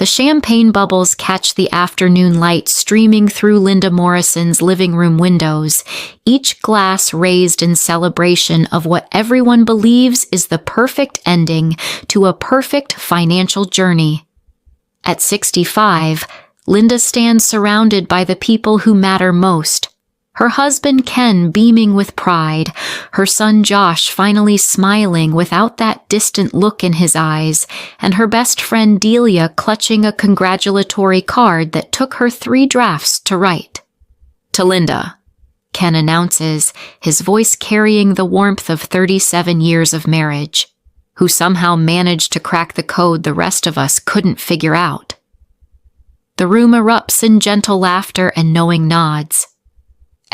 The champagne bubbles catch the afternoon light streaming through Linda Morrison's living room windows, each glass raised in celebration of what everyone believes is the perfect ending to a perfect financial journey. At 65, Linda stands surrounded by the people who matter most. Her husband Ken beaming with pride, her son Josh finally smiling without that distant look in his eyes, and her best friend Delia clutching a congratulatory card that took her 3 drafts to write. To Linda, Ken announces, his voice carrying the warmth of 37 years of marriage, who somehow managed to crack the code the rest of us couldn't figure out. The room erupts in gentle laughter and knowing nods.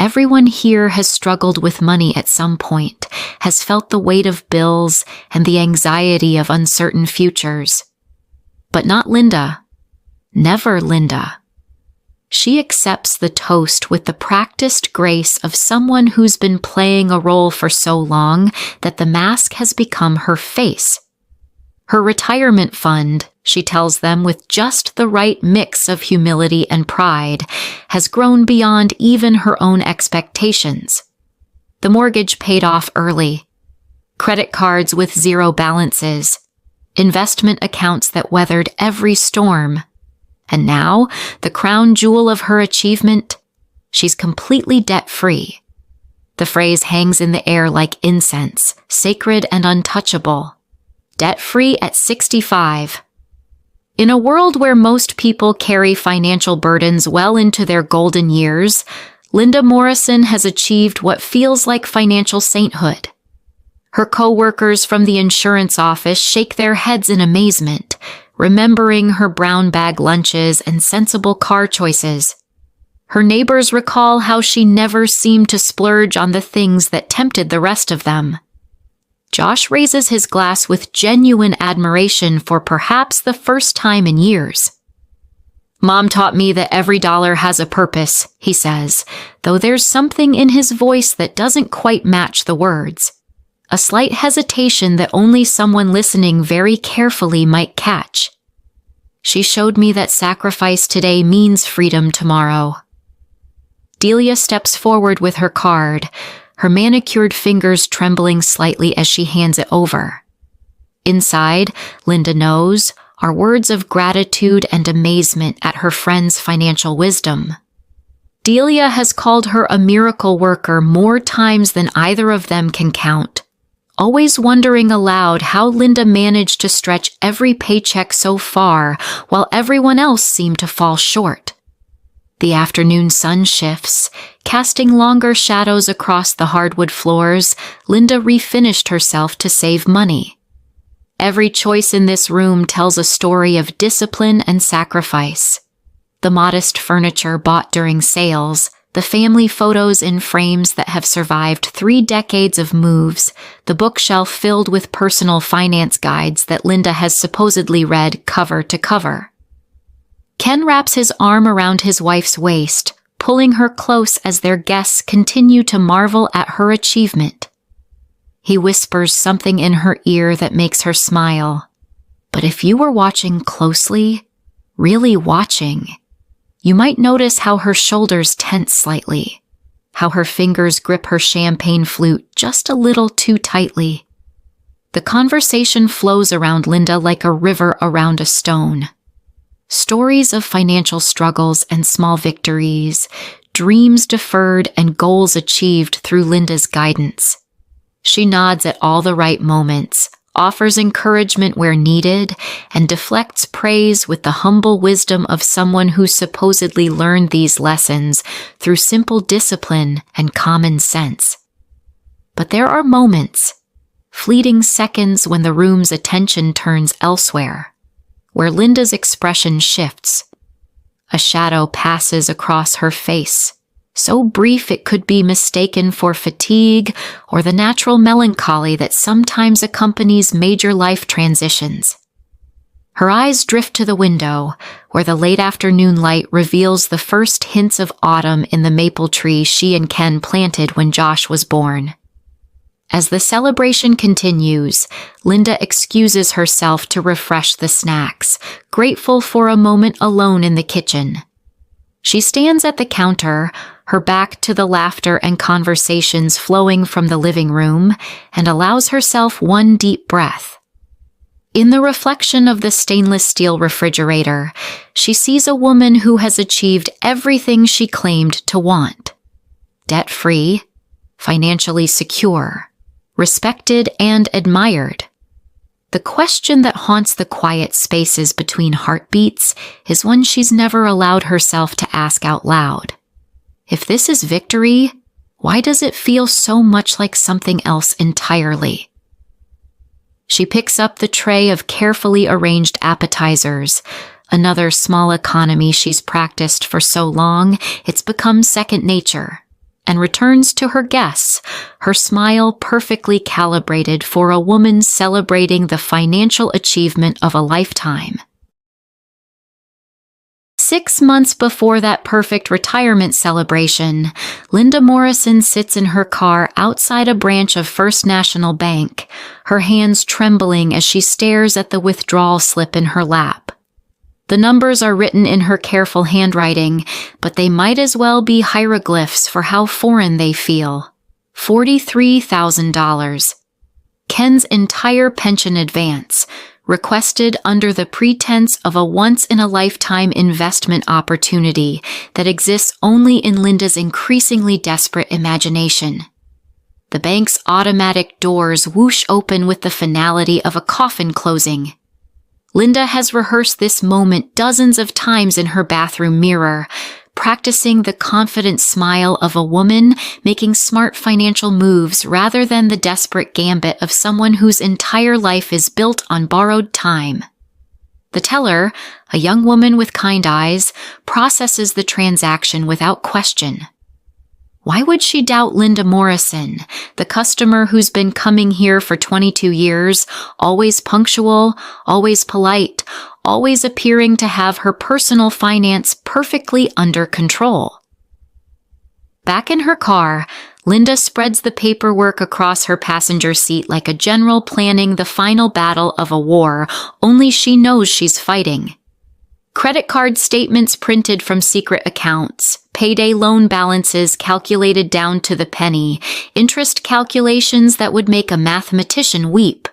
Everyone here has struggled with money at some point, has felt the weight of bills and the anxiety of uncertain futures. But not Linda. Never Linda. She accepts the toast with the practiced grace of someone who's been playing a role for so long that the mask has become her face. Her retirement fund, she tells them with just the right mix of humility and pride, has grown beyond even her own expectations. The mortgage paid off early, credit cards with 0 balances, investment accounts that weathered every storm. And now, the crown jewel of her achievement, she's completely debt-free. The phrase hangs in the air like incense, sacred and untouchable. Debt-free at 65. In a world where most people carry financial burdens well into their golden years, Linda Morrison has achieved what feels like financial sainthood. Her co-workers from the insurance office shake their heads in amazement, remembering her brown bag lunches and sensible car choices. Her neighbors recall how she never seemed to splurge on the things that tempted the rest of them. Josh raises his glass with genuine admiration for perhaps the first time in years. Mom taught me that every dollar has a purpose, he says, though there's something in his voice that doesn't quite match the words. A slight hesitation that only someone listening very carefully might catch. She showed me that sacrifice today means freedom tomorrow. Delia steps forward with her card, her manicured fingers trembling slightly as she hands it over. Inside, Linda knows, are words of gratitude and amazement at her friend's financial wisdom. Delia has called her a miracle worker more times than either of them can count, always wondering aloud how Linda managed to stretch every paycheck so far while everyone else seemed to fall short. The afternoon sun shifts, casting longer shadows across the hardwood floors. Linda refinished herself to save money. Every choice in this room tells a story of discipline and sacrifice. The modest furniture bought during sales, the family photos in frames that have survived 3 decades of moves, the bookshelf filled with personal finance guides that Linda has supposedly read cover to cover. Ken wraps his arm around his wife's waist, pulling her close as their guests continue to marvel at her achievement. He whispers something in her ear that makes her smile. But if you were watching closely, really watching, you might notice how her shoulders tense slightly, how her fingers grip her champagne flute just a little too tightly. The conversation flows around Linda like a river around a stone. Stories of financial struggles and small victories, dreams deferred and goals achieved through Linda's guidance. She nods at all the right moments, offers encouragement where needed, and deflects praise with the humble wisdom of someone who supposedly learned these lessons through simple discipline and common sense. But there are moments, fleeting seconds when the room's attention turns elsewhere, where Linda's expression shifts. A shadow passes across her face, so brief it could be mistaken for fatigue or the natural melancholy that sometimes accompanies major life transitions. Her eyes drift to the window, where the late afternoon light reveals the first hints of autumn in the maple tree she and Ken planted when Josh was born. As the celebration continues, Linda excuses herself to refresh the snacks, grateful for a moment alone in the kitchen. She stands at the counter, her back to the laughter and conversations flowing from the living room, and allows herself one deep breath. In the reflection of the stainless steel refrigerator, she sees a woman who has achieved everything she claimed to want. Debt-free, financially secure, respected and admired. The question that haunts the quiet spaces between heartbeats is one she's never allowed herself to ask out loud. If this is victory, why does it feel so much like something else entirely? She picks up the tray of carefully arranged appetizers, another small economy she's practiced for so long it's become second nature, and returns to her guests, her smile perfectly calibrated for a woman celebrating the financial achievement of a lifetime. 6 months before that perfect retirement celebration, Linda Morrison sits in her car outside a branch of First National Bank, her hands trembling as she stares at the withdrawal slip in her lap. The numbers are written in her careful handwriting, but they might as well be hieroglyphs for how foreign they feel. $43,000. Ken's entire pension advance, requested under the pretense of a once-in-a-lifetime investment opportunity that exists only in Linda's increasingly desperate imagination. The bank's automatic doors whoosh open with the finality of a coffin closing. Linda has rehearsed this moment dozens of times in her bathroom mirror, practicing the confident smile of a woman making smart financial moves rather than the desperate gambit of someone whose entire life is built on borrowed time. The teller, a young woman with kind eyes, processes the transaction without question. Why would she doubt Linda Morrison, the customer who's been coming here for 22 years, always punctual, always polite, always appearing to have her personal finance perfectly under control? Back in her car, Linda spreads the paperwork across her passenger seat like a general planning the final battle of a war only she knows she's fighting. Credit card statements printed from secret accounts, payday loan balances calculated down to the penny, interest calculations that would make a mathematician weep.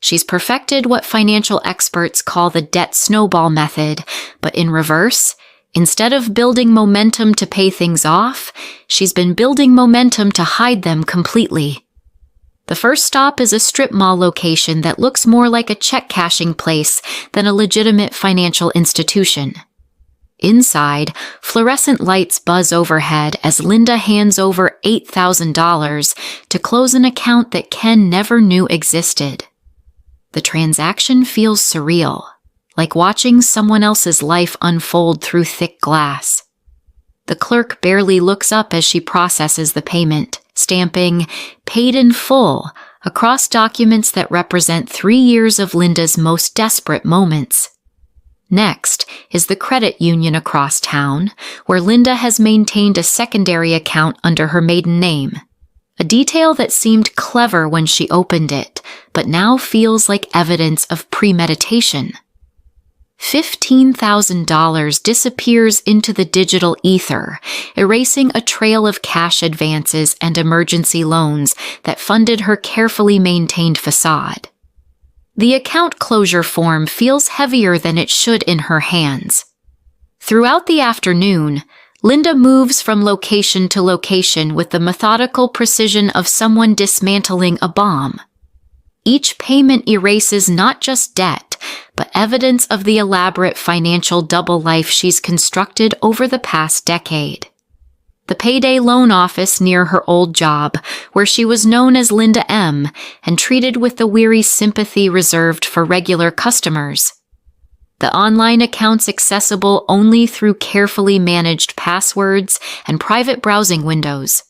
She's perfected what financial experts call the debt snowball method, but in reverse, instead of building momentum to pay things off, she's been building momentum to hide them completely. The first stop is a strip mall location that looks more like a check-cashing place than a legitimate financial institution. Inside, fluorescent lights buzz overhead as Linda hands over $8,000 to close an account that Ken never knew existed. The transaction feels surreal, like watching someone else's life unfold through thick glass. The clerk barely looks up as she processes the payment, stamping "paid in full" across documents that represent 3 years of Linda's most desperate moments. Next is the credit union across town, where Linda has maintained a secondary account under her maiden name. A detail that seemed clever when she opened it, but now feels like evidence of premeditation. $15,000 disappears into the digital ether, erasing a trail of cash advances and emergency loans that funded her carefully maintained facade. The account closure form feels heavier than it should in her hands. Throughout the afternoon, Linda moves from location to location with the methodical precision of someone dismantling a bomb. Each payment erases not just debt, but evidence of the elaborate financial double life she's constructed over the past decade. The payday loan office near her old job, where she was known as Linda M. and treated with the weary sympathy reserved for regular customers. The online accounts accessible only through carefully managed passwords and private browsing windows.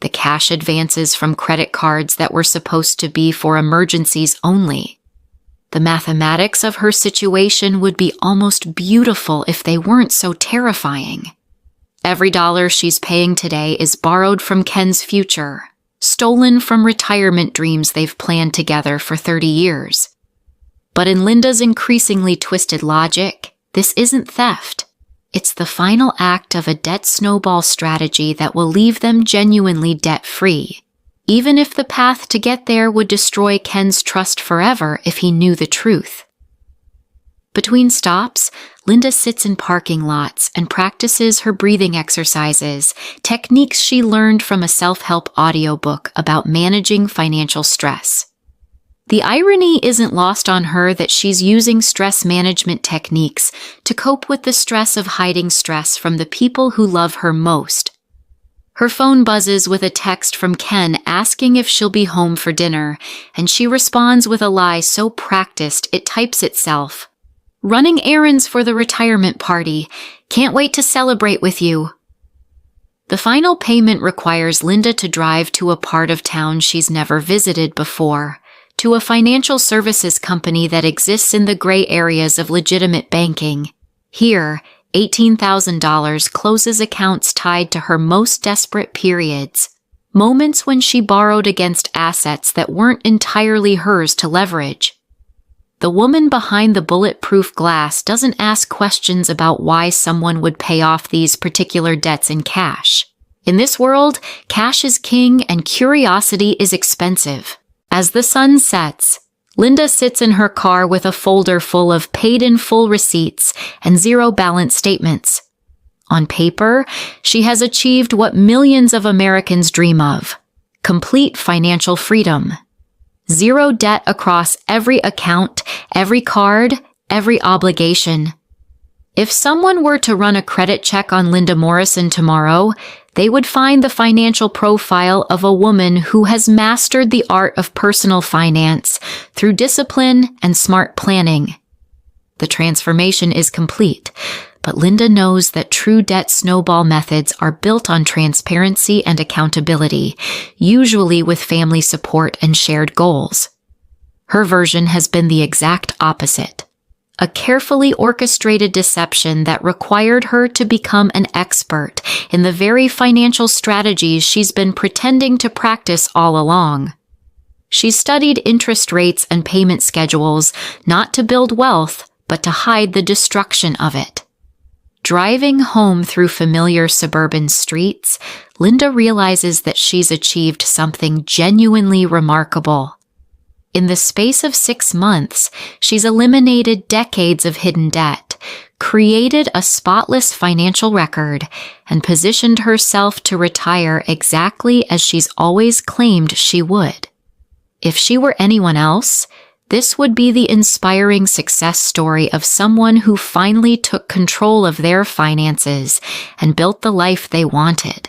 The cash advances from credit cards that were supposed to be for emergencies only. The mathematics of her situation would be almost beautiful if they weren't so terrifying. Every dollar she's paying today is borrowed from Ken's future, stolen from retirement dreams they've planned together for 30 years. But in Linda's increasingly twisted logic, this isn't theft. It's the final act of a debt snowball strategy that will leave them genuinely debt-free, even if the path to get there would destroy Ken's trust forever if he knew the truth. Between stops, Linda sits in parking lots and practices her breathing exercises, techniques she learned from a self-help audiobook about managing financial stress. The irony isn't lost on her that she's using stress management techniques to cope with the stress of hiding stress from the people who love her most. Her phone buzzes with a text from Ken asking if she'll be home for dinner, and she responds with a lie so practiced it types itself. "Running errands for the retirement party. Can't wait to celebrate with you." The final payment requires Linda to drive to a part of town she's never visited before, to a financial services company that exists in the gray areas of legitimate banking. Here, $18,000 closes accounts tied to her most desperate periods, moments when she borrowed against assets that weren't entirely hers to leverage. The woman behind the bulletproof glass doesn't ask questions about why someone would pay off these particular debts in cash. In this world, cash is king and curiosity is expensive. As the sun sets, Linda sits in her car with a folder full of paid-in-full receipts and zero balance statements. On paper, she has achieved what millions of Americans dream of: complete financial freedom. Zero debt across every account, every card, every obligation. If someone were to run a credit check on Linda Morrison tomorrow, they would find the financial profile of a woman who has mastered the art of personal finance through discipline and smart planning. The transformation is complete, but Linda knows that true debt snowball methods are built on transparency and accountability, usually with family support and shared goals. Her version has been the exact opposite. A carefully orchestrated deception that required her to become an expert in the very financial strategies she's been pretending to practice all along. She studied interest rates and payment schedules not to build wealth, but to hide the destruction of it. Driving home through familiar suburban streets, Linda realizes that she's achieved something genuinely remarkable. In the space of 6 months, she's eliminated decades of hidden debt, created a spotless financial record, and positioned herself to retire exactly as she's always claimed she would. If she were anyone else, this would be the inspiring success story of someone who finally took control of their finances and built the life they wanted.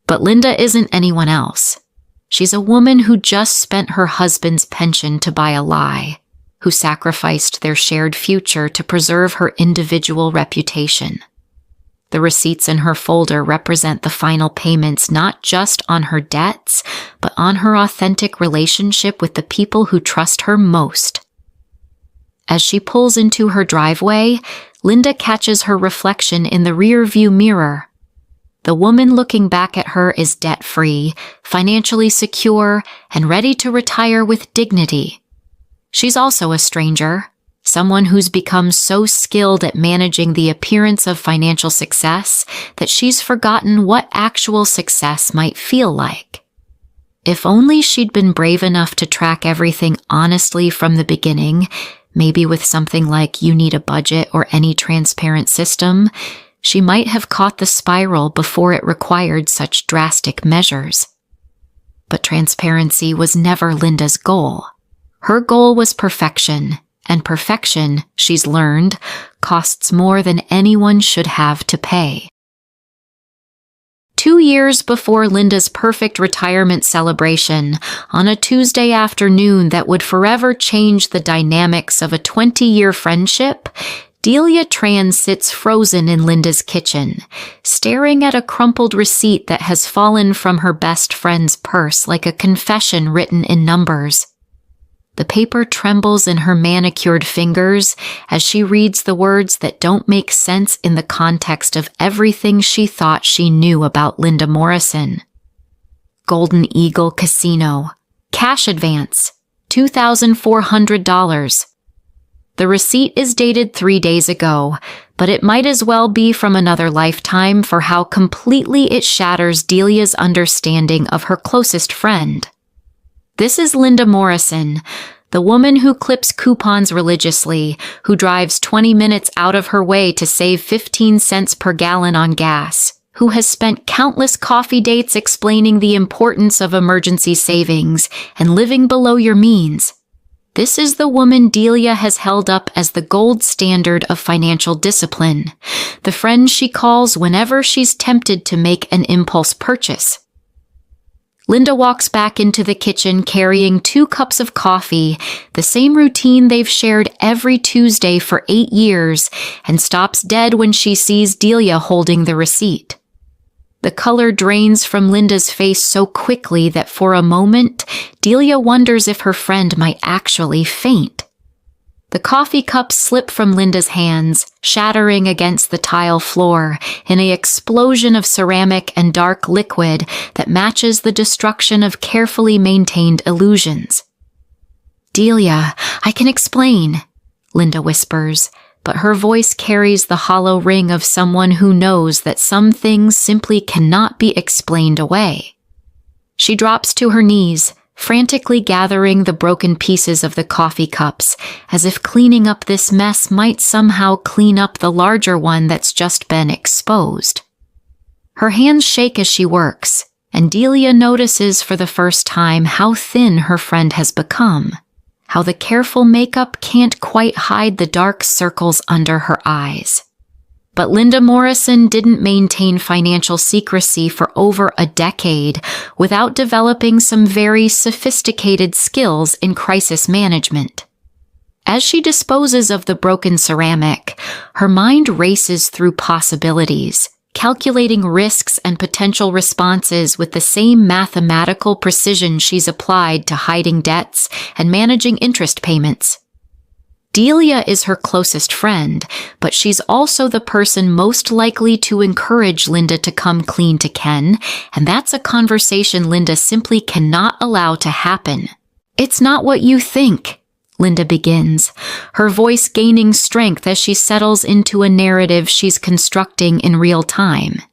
But Linda isn't anyone else. She's a woman who just spent her husband's pension to buy a lie, who sacrificed their shared future to preserve her individual reputation. The receipts in her folder represent the final payments not just on her debts, but on her authentic relationship with the people who trust her most. As she pulls into her driveway, Linda catches her reflection in the rear-view mirror. The woman looking back at her is debt-free, financially secure, and ready to retire with dignity. She's also a stranger, someone who's become so skilled at managing the appearance of financial success that she's forgotten what actual success might feel like. If only she'd been brave enough to track everything honestly from the beginning, maybe with something like "you need a budget" or any transparent system, she might have caught the spiral before it required such drastic measures. But transparency was never Linda's goal. Her goal was perfection, and perfection, she's learned, costs more than anyone should have to pay. 2 years before Linda's perfect retirement celebration, on a Tuesday afternoon that would forever change the dynamics of a 20-year friendship, Delia Tran sits frozen in Linda's kitchen, staring at a crumpled receipt that has fallen from her best friend's purse like a confession written in numbers. The paper trembles in her manicured fingers as she reads the words that don't make sense in the context of everything she thought she knew about Linda Morrison. Golden Eagle Casino. Cash advance, $2,400. The receipt is dated 3 days ago, but it might as well be from another lifetime for how completely it shatters Delia's understanding of her closest friend. This is Linda Morrison, the woman who clips coupons religiously, who drives 20 minutes out of her way to save 15 cents per gallon on gas, who has spent countless coffee dates explaining the importance of emergency savings and living below your means. This is the woman Delia has held up as the gold standard of financial discipline, the friend she calls whenever she's tempted to make an impulse purchase. Linda walks back into the kitchen carrying 2 cups of coffee, the same routine they've shared every Tuesday for 8 years, and stops dead when she sees Delia holding the receipt. The color drains from Linda's face so quickly that for a moment, Delia wonders if her friend might actually faint. The coffee cups slip from Linda's hands, shattering against the tile floor in an explosion of ceramic and dark liquid that matches the destruction of carefully maintained illusions. "Delia, I can explain," Linda whispers, but her voice carries the hollow ring of someone who knows that some things simply cannot be explained away. She drops to her knees, frantically gathering the broken pieces of the coffee cups, as if cleaning up this mess might somehow clean up the larger one that's just been exposed. Her hands shake as she works, and Delia notices for the first time how thin her friend has become, how the careful makeup can't quite hide the dark circles under her eyes. But Linda Morrison didn't maintain financial secrecy for over a decade without developing some very sophisticated skills in crisis management. As she disposes of the broken ceramic, her mind races through possibilities, calculating risks and potential responses with the same mathematical precision she's applied to hiding debts and managing interest payments. Delia is her closest friend, but she's also the person most likely to encourage Linda to come clean to Ken, and that's a conversation Linda simply cannot allow to happen. "It's not what you think," Linda begins, her voice gaining strength as she settles into a narrative she's constructing in real time.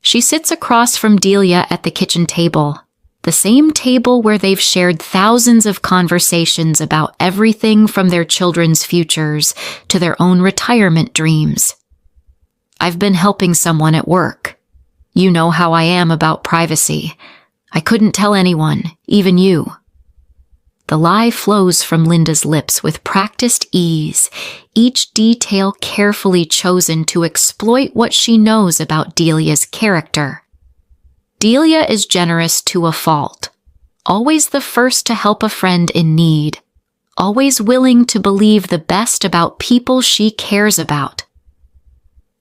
She sits across from Delia at the kitchen table, the same table where they've shared thousands of conversations about everything from their children's futures to their own retirement dreams. "I've been helping someone at work. You know how I am about privacy. I couldn't tell anyone, even you." The lie flows from Linda's lips with practiced ease, each detail carefully chosen to exploit what she knows about Delia's character. Delia is generous to a fault, always the first to help a friend in need, always willing to believe the best about people she cares about.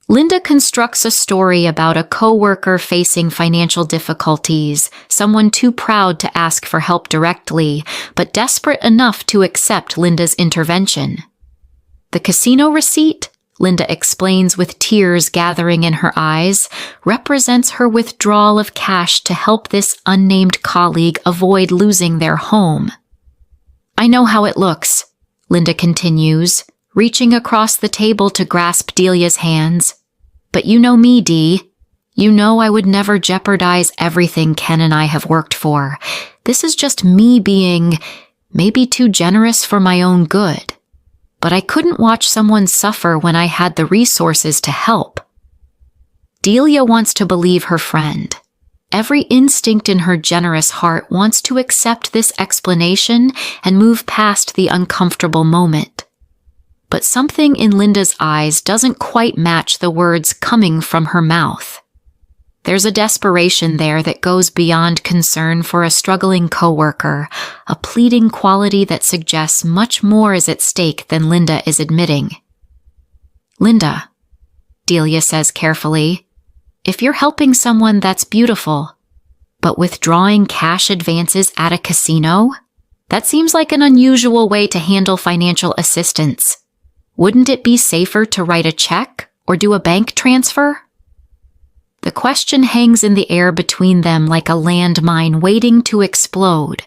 Linda constructs a story about a coworker facing financial difficulties, someone too proud to ask for help directly, but desperate enough to accept Linda's intervention. The casino receipt, Linda explains with tears gathering in her eyes, represents her withdrawal of cash to help this unnamed colleague avoid losing their home. "I know how it looks," Linda continues, reaching across the table to grasp Delia's hands. "But you know me, Dee. You know I would never jeopardize everything Ken and I have worked for. This is just me being maybe too generous for my own good. But I couldn't watch someone suffer when I had the resources to help." Delia wants to believe her friend. Every instinct in her generous heart wants to accept this explanation and move past the uncomfortable moment. But something in Linda's eyes doesn't quite match the words coming from her mouth. There's a desperation there that goes beyond concern for a struggling coworker, a pleading quality that suggests much more is at stake than Linda is admitting. "Linda," Delia says carefully, "if you're helping someone, that's beautiful. But withdrawing cash advances at a casino? That seems like an unusual way to handle financial assistance. Wouldn't it be safer to write a check or do a bank transfer?" The question hangs in the air between them like a landmine waiting to explode.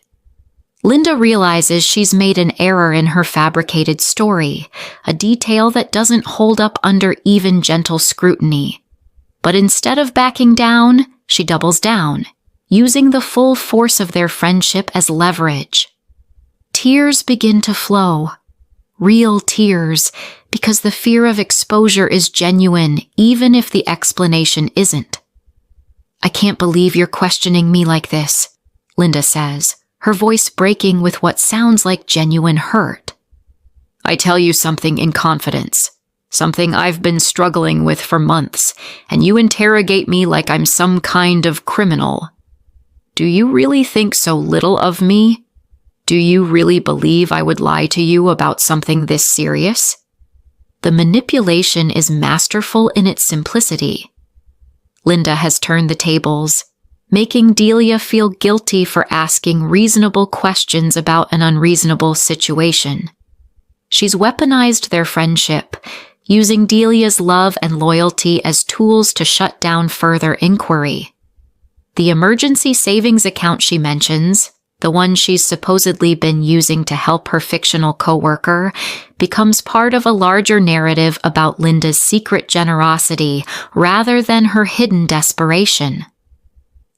Linda realizes she's made an error in her fabricated story, a detail that doesn't hold up under even gentle scrutiny. But instead of backing down, she doubles down, using the full force of their friendship as leverage. Tears begin to flow. Real tears, because the fear of exposure is genuine, even if the explanation isn't. "I can't believe you're questioning me like this," Linda says, her voice breaking with what sounds like genuine hurt. "I tell you something in confidence, something I've been struggling with for months, and you interrogate me like I'm some kind of criminal. Do you really think so little of me? Do you really believe I would lie to you about something this serious?" The manipulation is masterful in its simplicity. Linda has turned the tables, making Delia feel guilty for asking reasonable questions about an unreasonable situation. She's weaponized their friendship, using Delia's love and loyalty as tools to shut down further inquiry. The emergency savings account she mentions, the one she's supposedly been using to help her fictional coworker, becomes part of a larger narrative about Linda's secret generosity rather than her hidden desperation.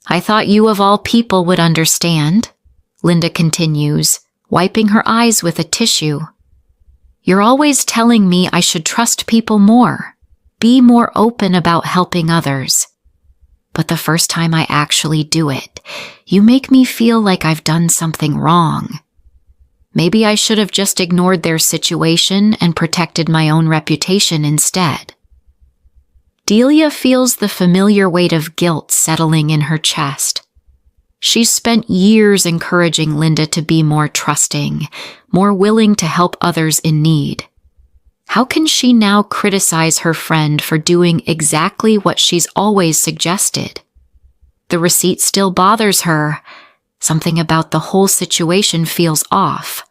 "I thought you of all people would understand," Linda continues, wiping her eyes with a tissue. "You're always telling me I should trust people more, be more open about helping others. But the first time I actually do it, you make me feel like I've done something wrong. Maybe I should have just ignored their situation and protected my own reputation instead." Delia feels the familiar weight of guilt settling in her chest. She's spent years encouraging Linda to be more trusting, more willing to help others in need. How can she now criticize her friend for doing exactly what she's always suggested? The receipt still bothers her. Something about the whole situation feels off.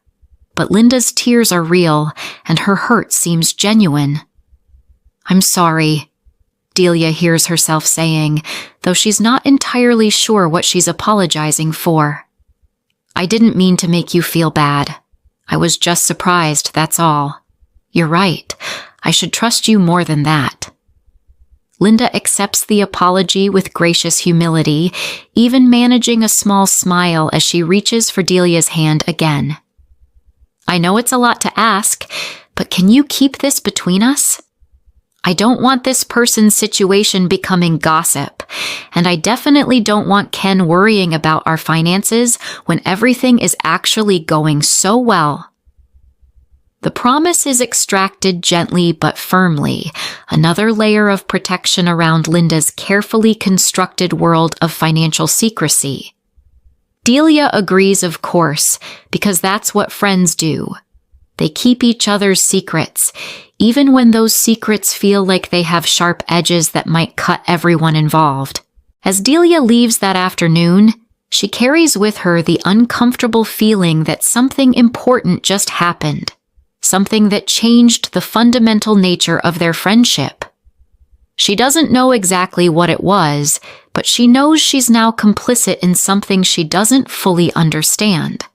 But Linda's tears are real, and her hurt seems genuine. "I'm sorry," Delia hears herself saying, though she's not entirely sure what she's apologizing for. "I didn't mean to make you feel bad. I was just surprised, that's all. You're right. I should trust you more than that." Linda accepts the apology with gracious humility, even managing a small smile as she reaches for Delia's hand again. "I know it's a lot to ask, but can you keep this between us? I don't want this person's situation becoming gossip, and I definitely don't want Ken worrying about our finances when everything is actually going so well." The promise is extracted gently but firmly, another layer of protection around Linda's carefully constructed world of financial secrecy. Delia agrees, of course, because that's what friends do. They keep each other's secrets, even when those secrets feel like they have sharp edges that might cut everyone involved. As Delia leaves that afternoon, she carries with her the uncomfortable feeling that something important just happened. Something that changed the fundamental nature of their friendship. She doesn't know exactly what it was, but she knows she's now complicit in something she doesn't fully understand.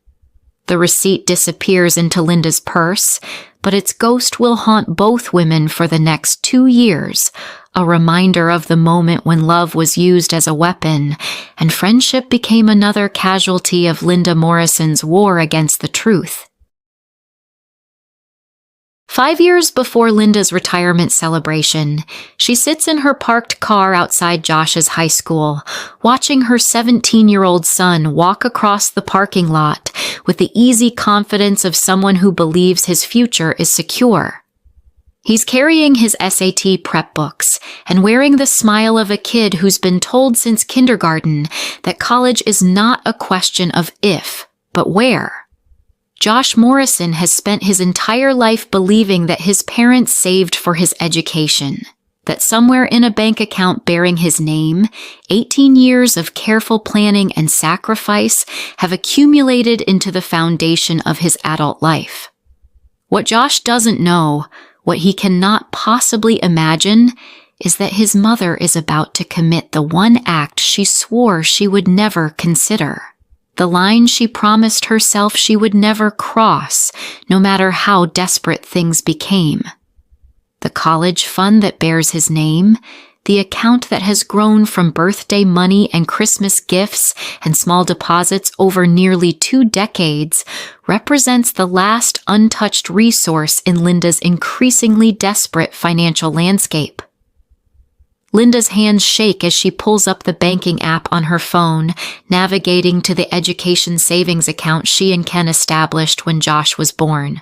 The receipt disappears into Linda's purse, but its ghost will haunt both women for the next 2 years, a reminder of the moment when love was used as a weapon, and friendship became another casualty of Linda Morrison's war against the truth. 5 years before Linda's retirement celebration, she sits in her parked car outside Josh's high school, watching her 17-year-old son walk across the parking lot with the easy confidence of someone who believes his future is secure. He's carrying his SAT prep books and wearing the smile of a kid who's been told since kindergarten that college is not a question of if, but where. Josh Morrison has spent his entire life believing that his parents saved for his education, that somewhere in a bank account bearing his name, 18 years of careful planning and sacrifice have accumulated into the foundation of his adult life. What Josh doesn't know, what he cannot possibly imagine, is that his mother is about to commit the one act she swore she would never consider, the line she promised herself she would never cross, no matter how desperate things became. The college fund that bears his name, the account that has grown from birthday money and Christmas gifts and small deposits over nearly 2 decades, represents the last untouched resource in Linda's increasingly desperate financial landscape. Linda's hands shake as she pulls up the banking app on her phone, navigating to the education savings account she and Ken established when Josh was born.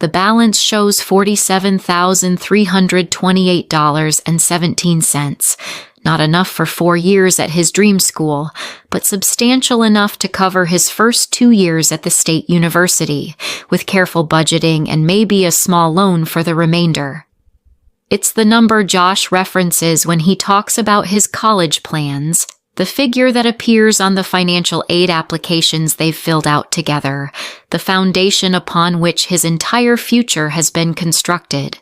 The balance shows $47,328.17, not enough for 4 years at his dream school, but substantial enough to cover his first 2 years at the state university, with careful budgeting and maybe a small loan for the remainder. It's the number Josh references when he talks about his college plans, the figure that appears on the financial aid applications they've filled out together, the foundation upon which his entire future has been constructed.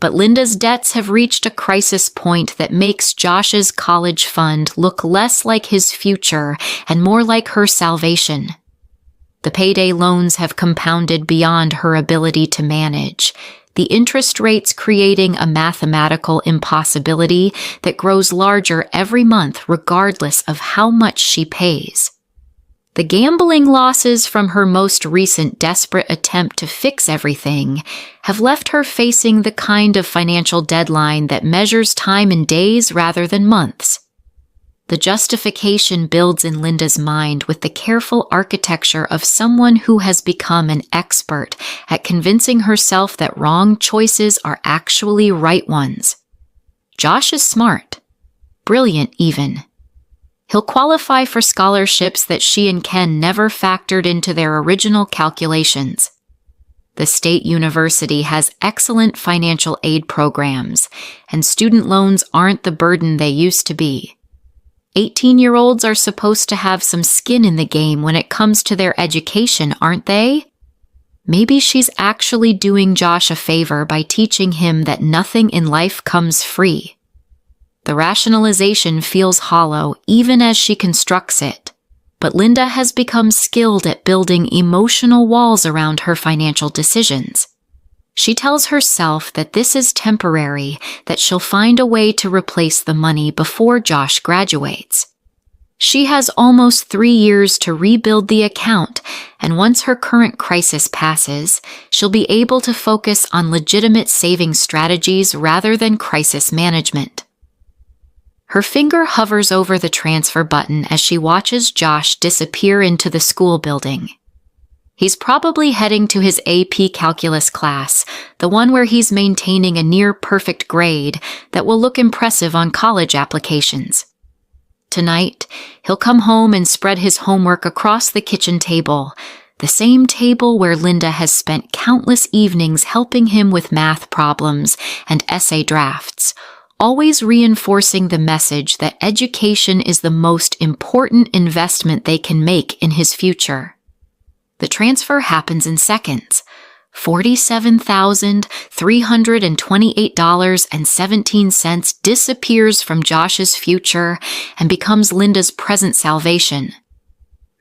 But Linda's debts have reached a crisis point that makes Josh's college fund look less like his future and more like her salvation. The payday loans have compounded beyond her ability to manage, the interest rates creating a mathematical impossibility that grows larger every month regardless of how much she pays. The gambling losses from her most recent desperate attempt to fix everything have left her facing the kind of financial deadline that measures time in days rather than months. The justification builds in Linda's mind with the careful architecture of someone who has become an expert at convincing herself that wrong choices are actually right ones. Josh is smart, brilliant even. He'll qualify for scholarships that she and Ken never factored into their original calculations. The state university has excellent financial aid programs, and student loans aren't the burden they used to be. 18-year-olds are supposed to have some skin in the game when it comes to their education, aren't they? Maybe she's actually doing Josh a favor by teaching him that nothing in life comes free. The rationalization feels hollow even as she constructs it, but Linda has become skilled at building emotional walls around her financial decisions. She tells herself that this is temporary, that she'll find a way to replace the money before Josh graduates. She has almost 3 years to rebuild the account, and once her current crisis passes, she'll be able to focus on legitimate saving strategies rather than crisis management. Her finger hovers over the transfer button as she watches Josh disappear into the school building. He's probably heading to his AP calculus class, the one where he's maintaining a near-perfect grade that will look impressive on college applications. Tonight, he'll come home and spread his homework across the kitchen table, the same table where Linda has spent countless evenings helping him with math problems and essay drafts, always reinforcing the message that education is the most important investment they can make in his future. The transfer happens in seconds. $47,328.17 disappears from Josh's future and becomes Linda's present salvation.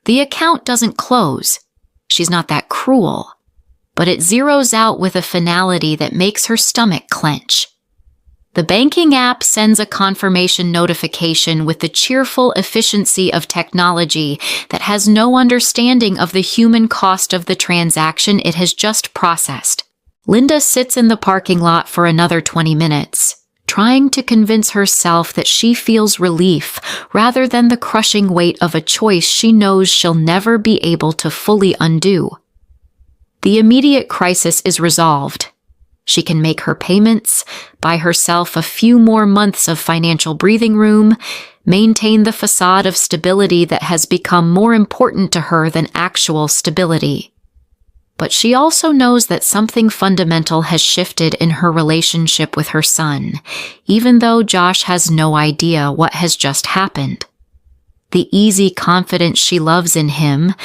The account doesn't close. She's not that cruel. But it zeroes out with a finality that makes her stomach clench. The banking app sends a confirmation notification with the cheerful efficiency of technology that has no understanding of the human cost of the transaction it has just processed. Linda sits in the parking lot for another 20 minutes, trying to convince herself that she feels relief rather than the crushing weight of a choice she knows she'll never be able to fully undo. The immediate crisis is resolved. She can make her payments, buy herself a few more months of financial breathing room, maintain the facade of stability that has become more important to her than actual stability. But she also knows that something fundamental has shifted in her relationship with her son, even though Josh has no idea what has just happened. The easy confidence she loves in him,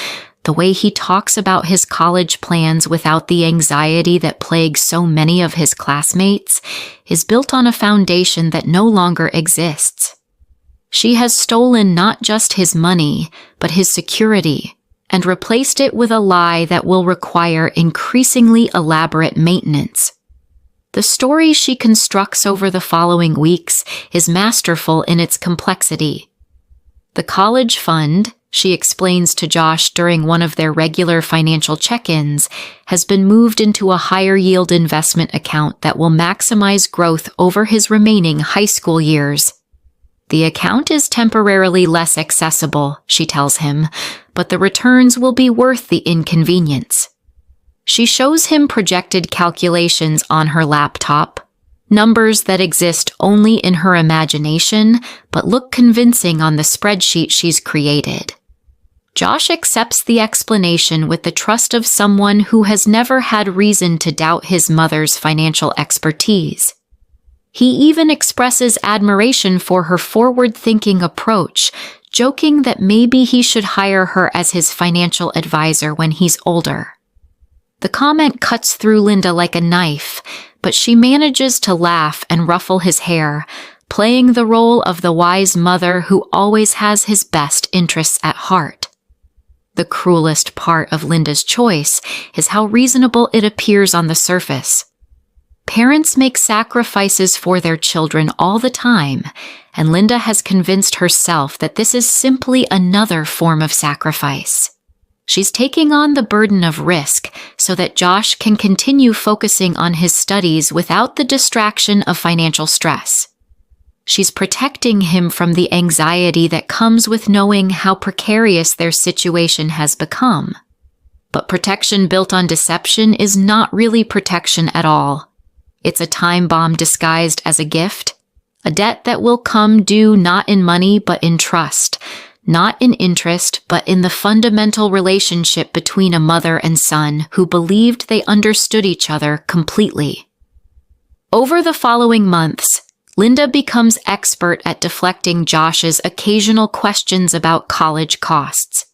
The way he talks about his college plans without the anxiety that plagues so many of his classmates is built on a foundation that no longer exists. She has stolen not just his money, but his security, and replaced it with a lie that will require increasingly elaborate maintenance. The story she constructs over the following weeks is masterful in its complexity. The college fund, she explains to Josh during one of their regular financial check-ins, has been moved into a higher-yield investment account that will maximize growth over his remaining high school years. The account is temporarily less accessible, she tells him, but the returns will be worth the inconvenience. She shows him projected calculations on her laptop, numbers that exist only in her imagination but look convincing on the spreadsheet she's created. Josh accepts the explanation with the trust of someone who has never had reason to doubt his mother's financial expertise. He even expresses admiration for her forward-thinking approach, joking that maybe he should hire her as his financial advisor when he's older. The comment cuts through Linda like a knife, but she manages to laugh and ruffle his hair, playing the role of the wise mother who always has his best interests at heart. The cruelest part of Linda's choice is how reasonable it appears on the surface. Parents make sacrifices for their children all the time, and Linda has convinced herself that this is simply another form of sacrifice. She's taking on the burden of risk so that Josh can continue focusing on his studies without the distraction of financial stress. She's protecting him from the anxiety that comes with knowing how precarious their situation has become. But protection built on deception is not really protection at all. It's a time bomb disguised as a gift, a debt that will come due not in money but in trust, not in interest but in the fundamental relationship between a mother and son who believed they understood each other completely. Over the following months, Linda becomes expert at deflecting Josh's occasional questions about college costs.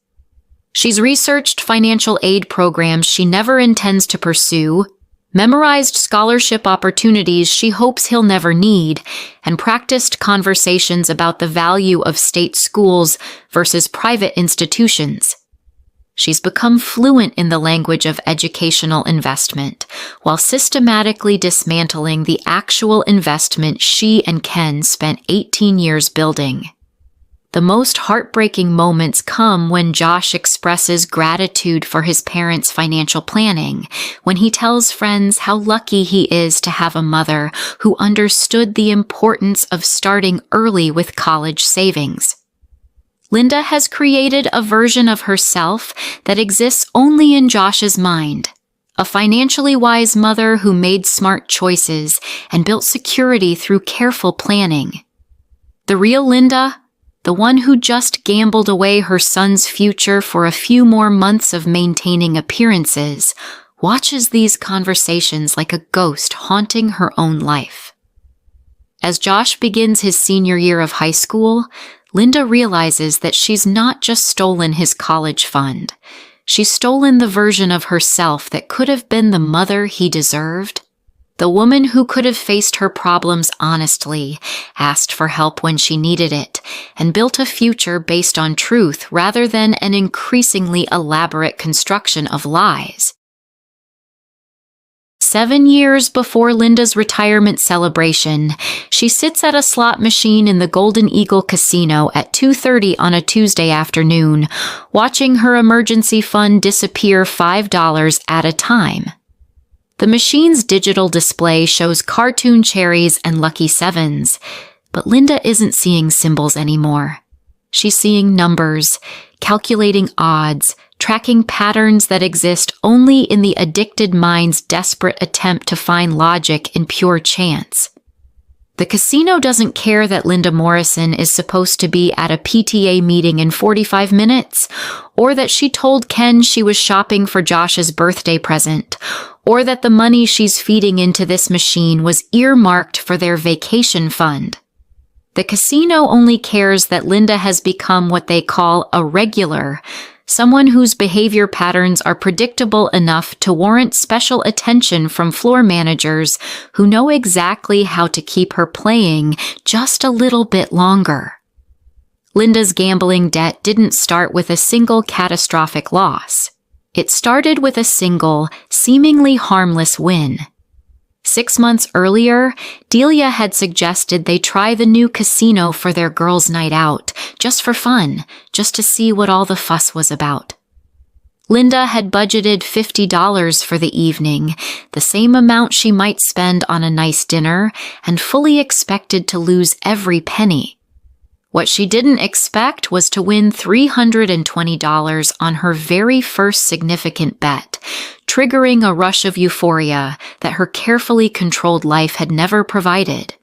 She's researched financial aid programs she never intends to pursue, memorized scholarship opportunities she hopes he'll never need, and practiced conversations about the value of state schools versus private institutions. She's become fluent in the language of educational investment, while systematically dismantling the actual investment she and Ken spent 18 years building. The most heartbreaking moments come when Josh expresses gratitude for his parents' financial planning, when he tells friends how lucky he is to have a mother who understood the importance of starting early with college savings. Linda has created a version of herself that exists only in Josh's mind, a financially wise mother who made smart choices and built security through careful planning. The real Linda, the one who just gambled away her son's future for a few more months of maintaining appearances, watches these conversations like a ghost haunting her own life. As Josh begins his senior year of high school, Linda realizes that she's not just stolen his college fund. She's stolen the version of herself that could have been the mother he deserved, the woman who could have faced her problems honestly, asked for help when she needed it, and built a future based on truth rather than an increasingly elaborate construction of lies. 7 years before Linda's retirement celebration, she sits at a slot machine in the Golden Eagle Casino at 2:30 on a Tuesday afternoon, watching her emergency fund disappear $5 at a time. The machine's digital display shows cartoon cherries and lucky sevens, but Linda isn't seeing symbols anymore. She's seeing numbers, calculating odds, tracking patterns that exist only in the addicted mind's desperate attempt to find logic in pure chance. The casino doesn't care that Linda Morrison is supposed to be at a PTA meeting in 45 minutes, or that she told Ken she was shopping for Josh's birthday present, or that the money she's feeding into this machine was earmarked for their vacation fund. The casino only cares that Linda has become what they call a regular, someone whose behavior patterns are predictable enough to warrant special attention from floor managers who know exactly how to keep her playing just a little bit longer. Linda's gambling debt didn't start with a single catastrophic loss. It started with a single, seemingly harmless win. 6 months earlier, Delia had suggested they try the new casino for their girls' night out, just for fun, just to see what all the fuss was about. Linda had budgeted $50 for the evening, the same amount she might spend on a nice dinner, and fully expected to lose every penny. What she didn't expect was to win $320 on her very first significant bet, triggering a rush of euphoria that her carefully controlled life had never provided.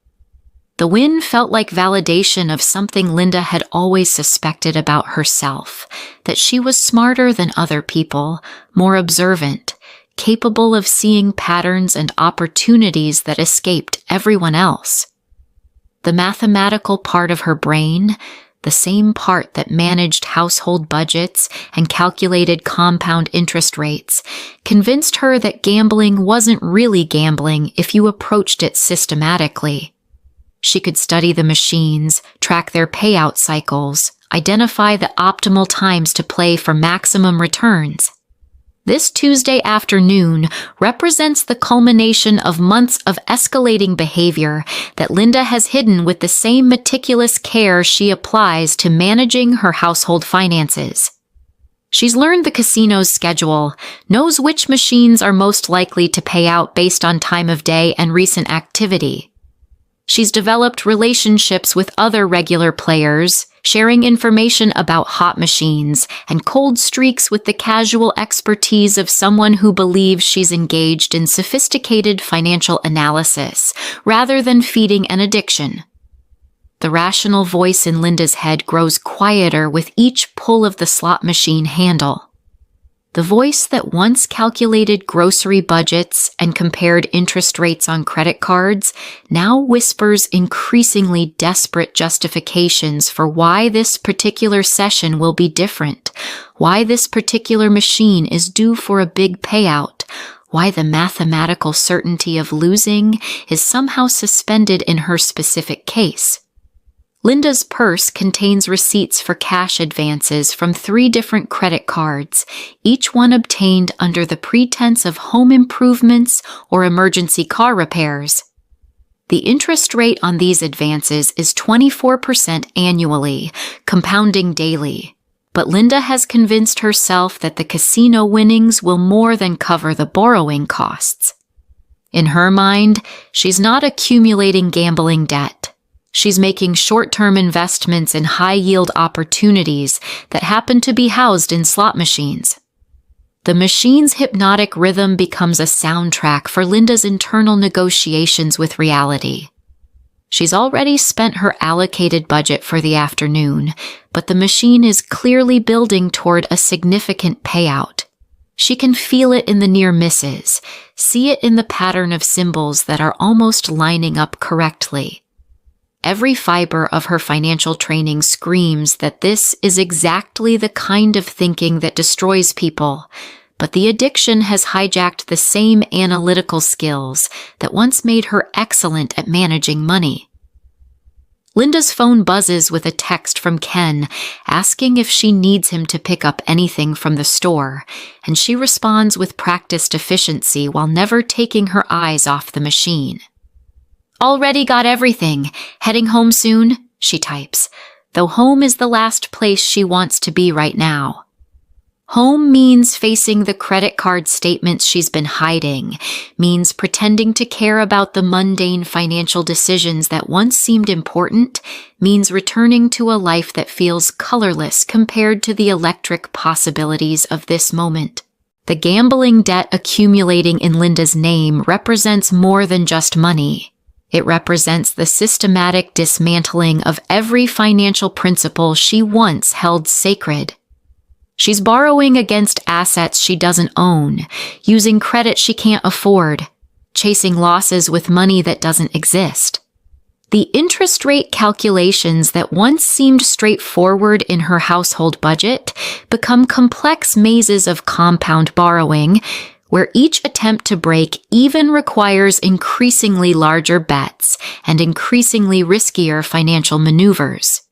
The win felt like validation of something Linda had always suspected about herself, that she was smarter than other people, more observant, capable of seeing patterns and opportunities that escaped everyone else. The mathematical part of her brain, the same part that managed household budgets and calculated compound interest rates, convinced her that gambling wasn't really gambling if you approached it systematically. She could study the machines, track their payout cycles, identify the optimal times to play for maximum returns. This Tuesday afternoon represents the culmination of months of escalating behavior that Linda has hidden with the same meticulous care she applies to managing her household finances. She's learned the casino's schedule, knows which machines are most likely to pay out based on time of day and recent activity. She's developed relationships with other regular players, sharing information about hot machines and cold streaks with the casual expertise of someone who believes she's engaged in sophisticated financial analysis, rather than feeding an addiction. The rational voice in Linda's head grows quieter with each pull of the slot machine handle. The voice that once calculated grocery budgets and compared interest rates on credit cards now whispers increasingly desperate justifications for why this particular session will be different, why this particular machine is due for a big payout, why the mathematical certainty of losing is somehow suspended in her specific case. Linda's purse contains receipts for cash advances from 3 different credit cards, each one obtained under the pretense of home improvements or emergency car repairs. The interest rate on these advances is 24% annually, compounding daily. But Linda has convinced herself that the casino winnings will more than cover the borrowing costs. In her mind, she's not accumulating gambling debt. She's making short-term investments in high-yield opportunities that happen to be housed in slot machines. The machine's hypnotic rhythm becomes a soundtrack for Linda's internal negotiations with reality. She's already spent her allocated budget for the afternoon, but the machine is clearly building toward a significant payout. She can feel it in the near misses, see it in the pattern of symbols that are almost lining up correctly. Every fiber of her financial training screams that this is exactly the kind of thinking that destroys people, but the addiction has hijacked the same analytical skills that once made her excellent at managing money. Linda's phone buzzes with a text from Ken asking if she needs him to pick up anything from the store, and she responds with practiced efficiency while never taking her eyes off the machine. "Already got everything. Heading home soon," she types, though home is the last place she wants to be right now. Home means facing the credit card statements she's been hiding, means pretending to care about the mundane financial decisions that once seemed important, means returning to a life that feels colorless compared to the electric possibilities of this moment. The gambling debt accumulating in Linda's name represents more than just money. It represents the systematic dismantling of every financial principle she once held sacred. She's borrowing against assets she doesn't own, using credit she can't afford, chasing losses with money that doesn't exist. The interest rate calculations that once seemed straightforward in her household budget become complex mazes of compound borrowing, where each attempt to break even requires increasingly larger bets and increasingly riskier financial maneuvers.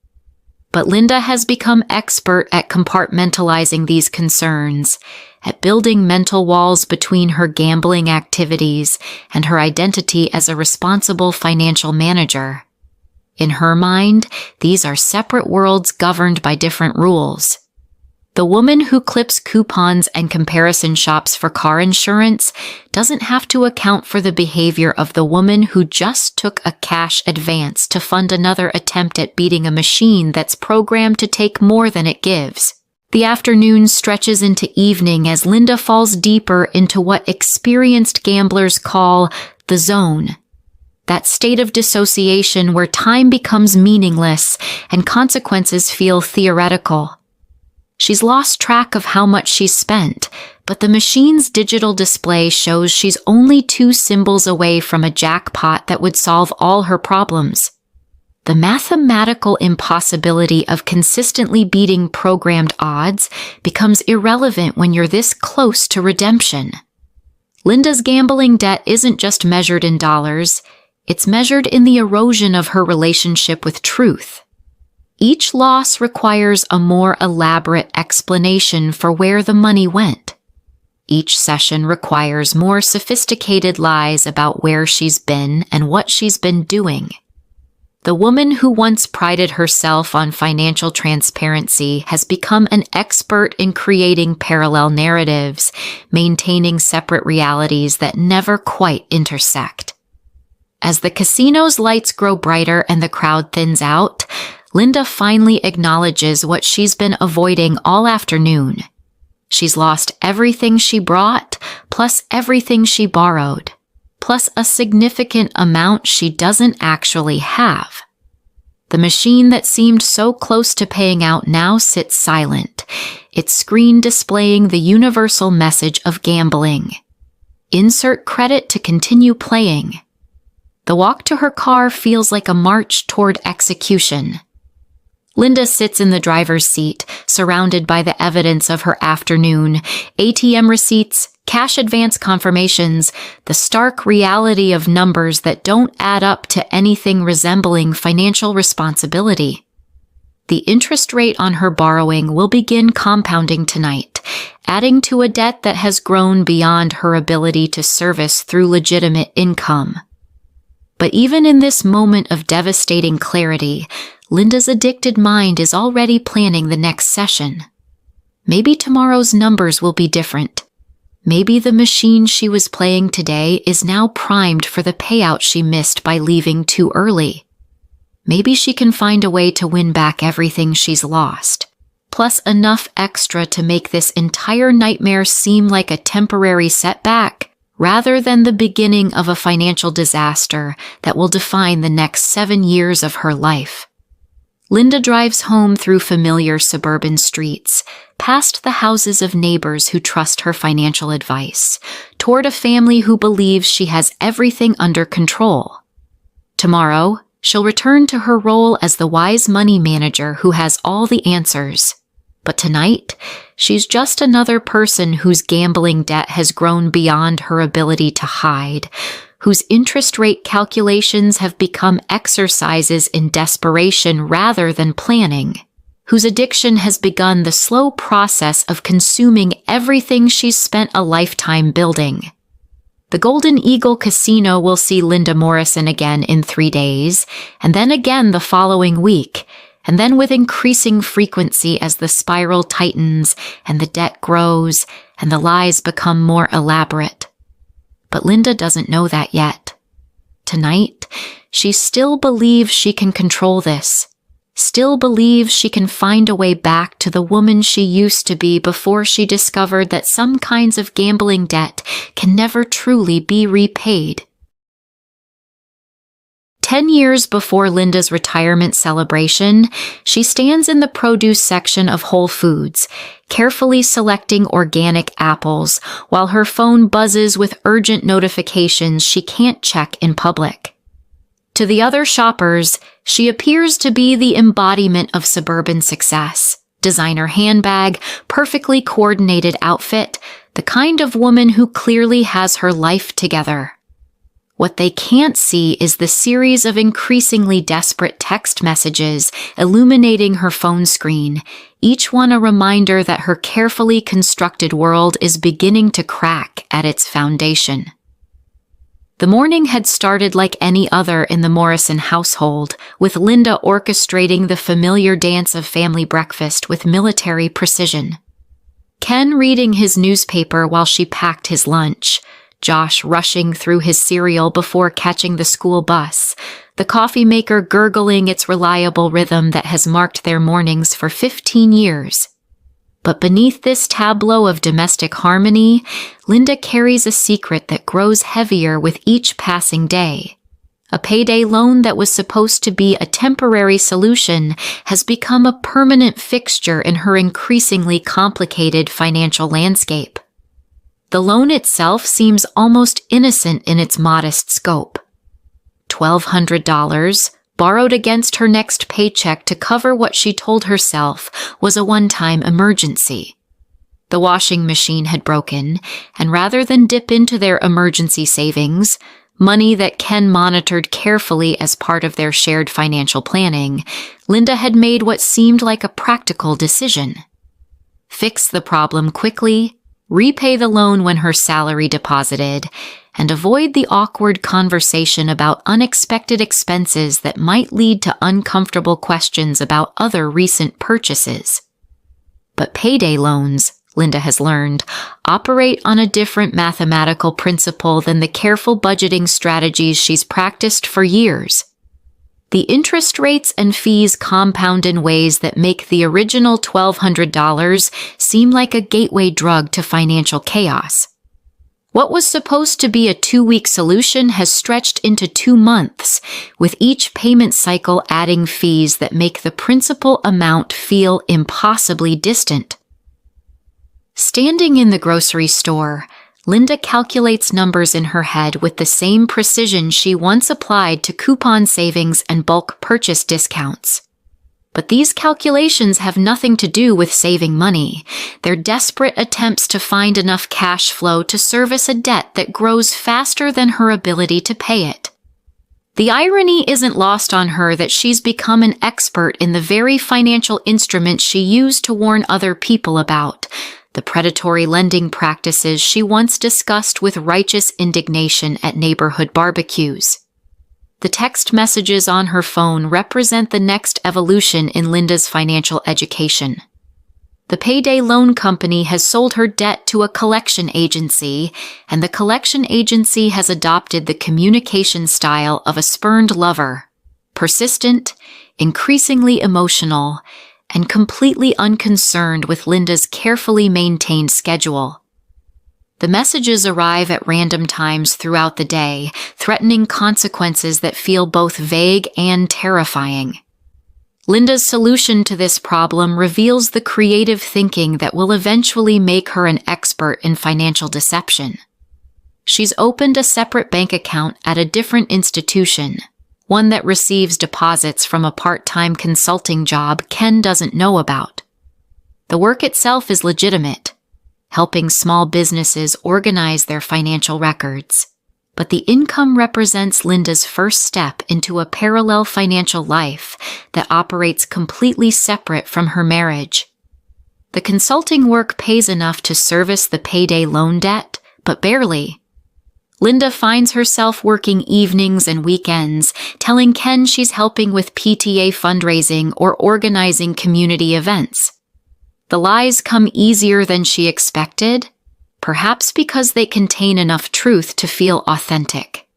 But Linda has become expert at compartmentalizing these concerns, at building mental walls between her gambling activities and her identity as a responsible financial manager. In her mind, these are separate worlds governed by different rules. The woman who clips coupons and comparison shops for car insurance doesn't have to account for the behavior of the woman who just took a cash advance to fund another attempt at beating a machine that's programmed to take more than it gives. The afternoon stretches into evening as Linda falls deeper into what experienced gamblers call the zone. That state of dissociation where time becomes meaningless and consequences feel theoretical. She's lost track of how much she's spent, but the machine's digital display shows she's only 2 symbols away from a jackpot that would solve all her problems. The mathematical impossibility of consistently beating programmed odds becomes irrelevant when you're this close to redemption. Linda's gambling debt isn't just measured in dollars, it's measured in the erosion of her relationship with truth. Each loss requires a more elaborate explanation for where the money went. Each session requires more sophisticated lies about where she's been and what she's been doing. The woman who once prided herself on financial transparency has become an expert in creating parallel narratives, maintaining separate realities that never quite intersect. As the casino's lights grow brighter and the crowd thins out, Linda finally acknowledges what she's been avoiding all afternoon. She's lost everything she brought, plus everything she borrowed, plus a significant amount she doesn't actually have. The machine that seemed so close to paying out now sits silent, its screen displaying the universal message of gambling. Insert credit to continue playing. The walk to her car feels like a march toward execution. Linda sits in the driver's seat, surrounded by the evidence of her afternoon, ATM receipts, cash advance confirmations, the stark reality of numbers that don't add up to anything resembling financial responsibility. The interest rate on her borrowing will begin compounding tonight, adding to a debt that has grown beyond her ability to service through legitimate income. But even in this moment of devastating clarity, Linda's addicted mind is already planning the next session. Maybe tomorrow's numbers will be different. Maybe the machine she was playing today is now primed for the payout she missed by leaving too early. Maybe she can find a way to win back everything she's lost, plus enough extra to make this entire nightmare seem like a temporary setback, rather than the beginning of a financial disaster that will define the next 7 years of her life. Linda drives home through familiar suburban streets, past the houses of neighbors who trust her financial advice, toward a family who believes she has everything under control. Tomorrow, she'll return to her role as the wise money manager who has all the answers. But tonight, she's just another person whose gambling debt has grown beyond her ability to hide, whose interest rate calculations have become exercises in desperation rather than planning, whose addiction has begun the slow process of consuming everything she's spent a lifetime building. The Golden Eagle Casino will see Linda Morrison again in 3 days, and then again the following week, and then with increasing frequency as the spiral tightens and the debt grows and the lies become more elaborate. But Linda doesn't know that yet. Tonight, she still believes she can control this, still believes she can find a way back to the woman she used to be before she discovered that some kinds of gambling debt can never truly be repaid. 10 years before Linda's retirement celebration, she stands in the produce section of Whole Foods, carefully selecting organic apples while her phone buzzes with urgent notifications she can't check in public. To the other shoppers, she appears to be the embodiment of suburban success. Designer handbag, perfectly coordinated outfit, the kind of woman who clearly has her life together. What they can't see is the series of increasingly desperate text messages illuminating her phone screen, each one a reminder that her carefully constructed world is beginning to crack at its foundation. The morning had started like any other in the Morrison household, with Linda orchestrating the familiar dance of family breakfast with military precision. Ken reading his newspaper while she packed his lunch, Josh rushing through his cereal before catching the school bus, the coffee maker gurgling its reliable rhythm that has marked their mornings for 15 years. But beneath this tableau of domestic harmony, Linda carries a secret that grows heavier with each passing day. A payday loan that was supposed to be a temporary solution has become a permanent fixture in her increasingly complicated financial landscape. The loan itself seems almost innocent in its modest scope. $1,200, borrowed against her next paycheck to cover what she told herself was a one-time emergency. The washing machine had broken, and rather than dip into their emergency savings, money that Ken monitored carefully as part of their shared financial planning, Linda had made what seemed like a practical decision. Fix the problem quickly, repay the loan when her salary deposited, and avoid the awkward conversation about unexpected expenses that might lead to uncomfortable questions about other recent purchases. But payday loans, Linda has learned, operate on a different mathematical principle than the careful budgeting strategies she's practiced for years. The interest rates and fees compound in ways that make the original $1,200 seem like a gateway drug to financial chaos. What was supposed to be a 2-week solution has stretched into 2 months, with each payment cycle adding fees that make the principal amount feel impossibly distant. Standing in the grocery store, Linda calculates numbers in her head with the same precision she once applied to coupon savings and bulk purchase discounts. But these calculations have nothing to do with saving money. They're desperate attempts to find enough cash flow to service a debt that grows faster than her ability to pay it. The irony isn't lost on her that she's become an expert in the very financial instruments she used to warn other people about, the predatory lending practices she once discussed with righteous indignation at neighborhood barbecues. The text messages on her phone represent the next evolution in Linda's financial education. The payday loan company has sold her debt to a collection agency, and the collection agency has adopted the communication style of a spurned lover, persistent, increasingly emotional, and completely unconcerned with Linda's carefully maintained schedule. The messages arrive at random times throughout the day, threatening consequences that feel both vague and terrifying. Linda's solution to this problem reveals the creative thinking that will eventually make her an expert in financial deception. She's opened a separate bank account at a different institution, one that receives deposits from a part-time consulting job Ken doesn't know about. The work itself is legitimate, helping small businesses organize their financial records. But the income represents Linda's first step into a parallel financial life that operates completely separate from her marriage. The consulting work pays enough to service the payday loan debt, but barely. Linda finds herself working evenings and weekends, telling Ken she's helping with PTA fundraising or organizing community events. The lies come easier than she expected, perhaps because they contain enough truth to feel authentic.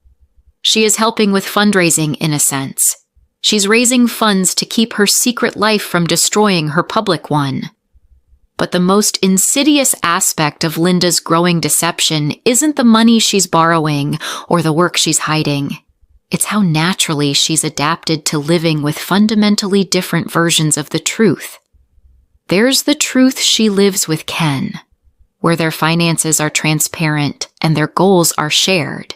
She is helping with fundraising in a sense. She's raising funds to keep her secret life from destroying her public one. But the most insidious aspect of Linda's growing deception isn't the money she's borrowing or the work she's hiding. It's how naturally she's adapted to living with fundamentally different versions of the truth. There's the truth she lives with Ken, where their finances are transparent and their goals are shared.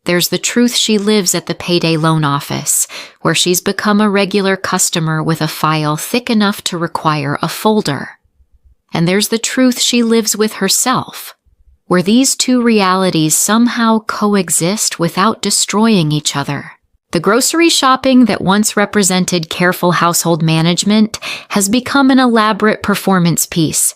There's the truth she lives at the payday loan office, where she's become a regular customer with a file thick enough to require a folder. And there's the truth she lives with herself, where these two realities somehow coexist without destroying each other. The grocery shopping that once represented careful household management has become an elaborate performance piece.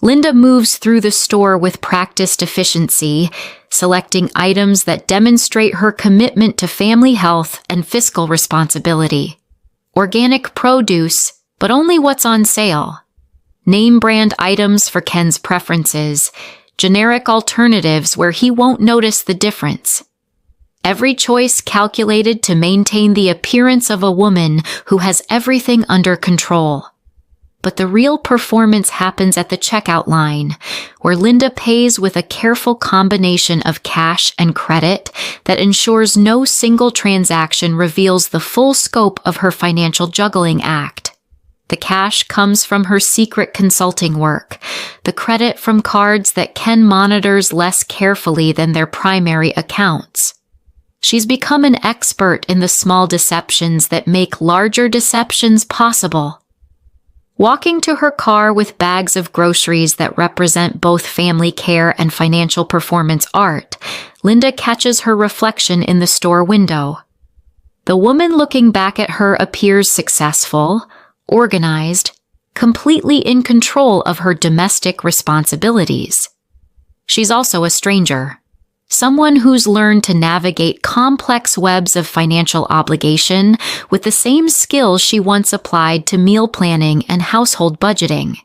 Linda moves through the store with practiced efficiency, selecting items that demonstrate her commitment to family health and fiscal responsibility. Organic produce, but only what's on sale. Name brand items for Ken's preferences, generic alternatives where he won't notice the difference. Every choice calculated to maintain the appearance of a woman who has everything under control. But the real performance happens at the checkout line, where Linda pays with a careful combination of cash and credit that ensures no single transaction reveals the full scope of her financial juggling act. The cash comes from her secret consulting work, the credit from cards that Ken monitors less carefully than their primary accounts. She's become an expert in the small deceptions that make larger deceptions possible. Walking to her car with bags of groceries that represent both family care and financial performance art, Linda catches her reflection in the store window. The woman looking back at her appears successful, organized, completely in control of her domestic responsibilities. She's also a stranger. Someone who's learned to navigate complex webs of financial obligation with the same skills she once applied to meal planning and household budgeting.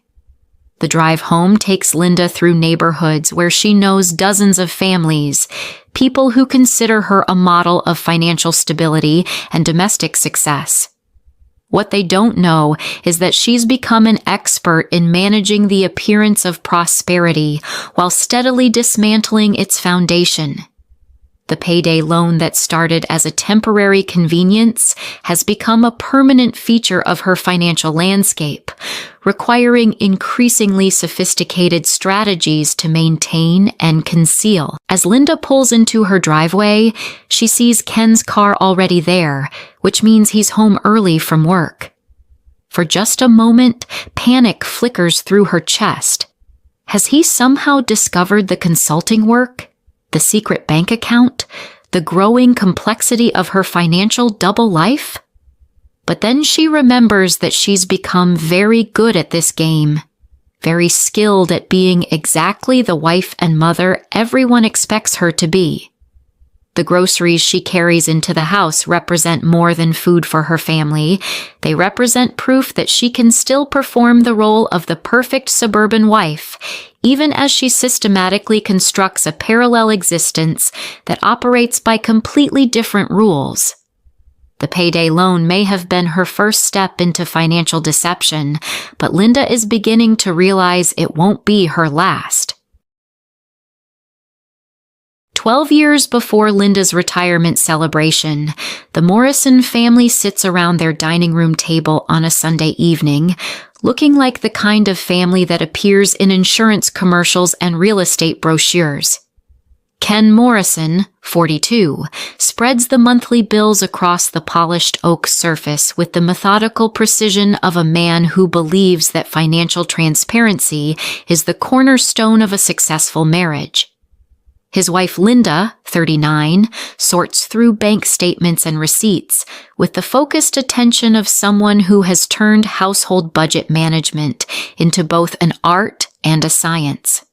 The drive home takes Linda through neighborhoods where she knows dozens of families, people who consider her a model of financial stability and domestic success. What they don't know is that she's become an expert in managing the appearance of prosperity while steadily dismantling its foundation. The payday loan that started as a temporary convenience has become a permanent feature of her financial landscape, requiring increasingly sophisticated strategies to maintain and conceal. As Linda pulls into her driveway, she sees Ken's car already there, which means he's home early from work. For just a moment, panic flickers through her chest. Has he somehow discovered the consulting work? The secret bank account, the growing complexity of her financial double life? But then she remembers that she's become very good at this game, very skilled at being exactly the wife and mother everyone expects her to be. The groceries she carries into the house represent more than food for her family. They represent proof that she can still perform the role of the perfect suburban wife, even as she systematically constructs a parallel existence that operates by completely different rules. The payday loan may have been her first step into financial deception, but Linda is beginning to realize it won't be her last. 12 years before Linda's retirement celebration, the Morrison family sits around their dining room table on a Sunday evening, looking like the kind of family that appears in insurance commercials and real estate brochures. Ken Morrison, 42, spreads the monthly bills across the polished oak surface with the methodical precision of a man who believes that financial transparency is the cornerstone of a successful marriage. His wife Linda, 39, sorts through bank statements and receipts with the focused attention of someone who has turned household budget management into both an art and a science.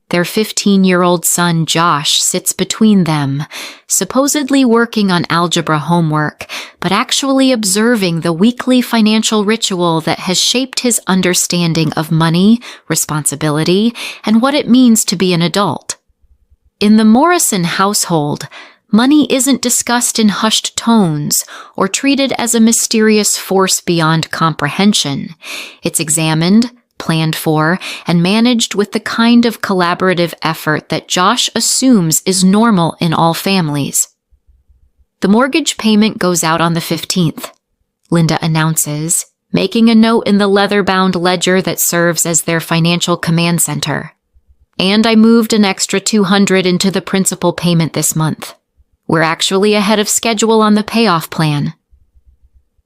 Their 15-year-old son Josh sits between them, supposedly working on algebra homework, but actually observing the weekly financial ritual that has shaped his understanding of money, responsibility, and what it means to be an adult. In the Morrison household, money isn't discussed in hushed tones or treated as a mysterious force beyond comprehension. It's examined, planned for, and managed with the kind of collaborative effort that Josh assumes is normal in all families. The mortgage payment goes out on the 15th, Linda announces, making a note in the leather-bound ledger that serves as their financial command center. And I moved an extra $200 into the principal payment this month. We're actually ahead of schedule on the payoff plan."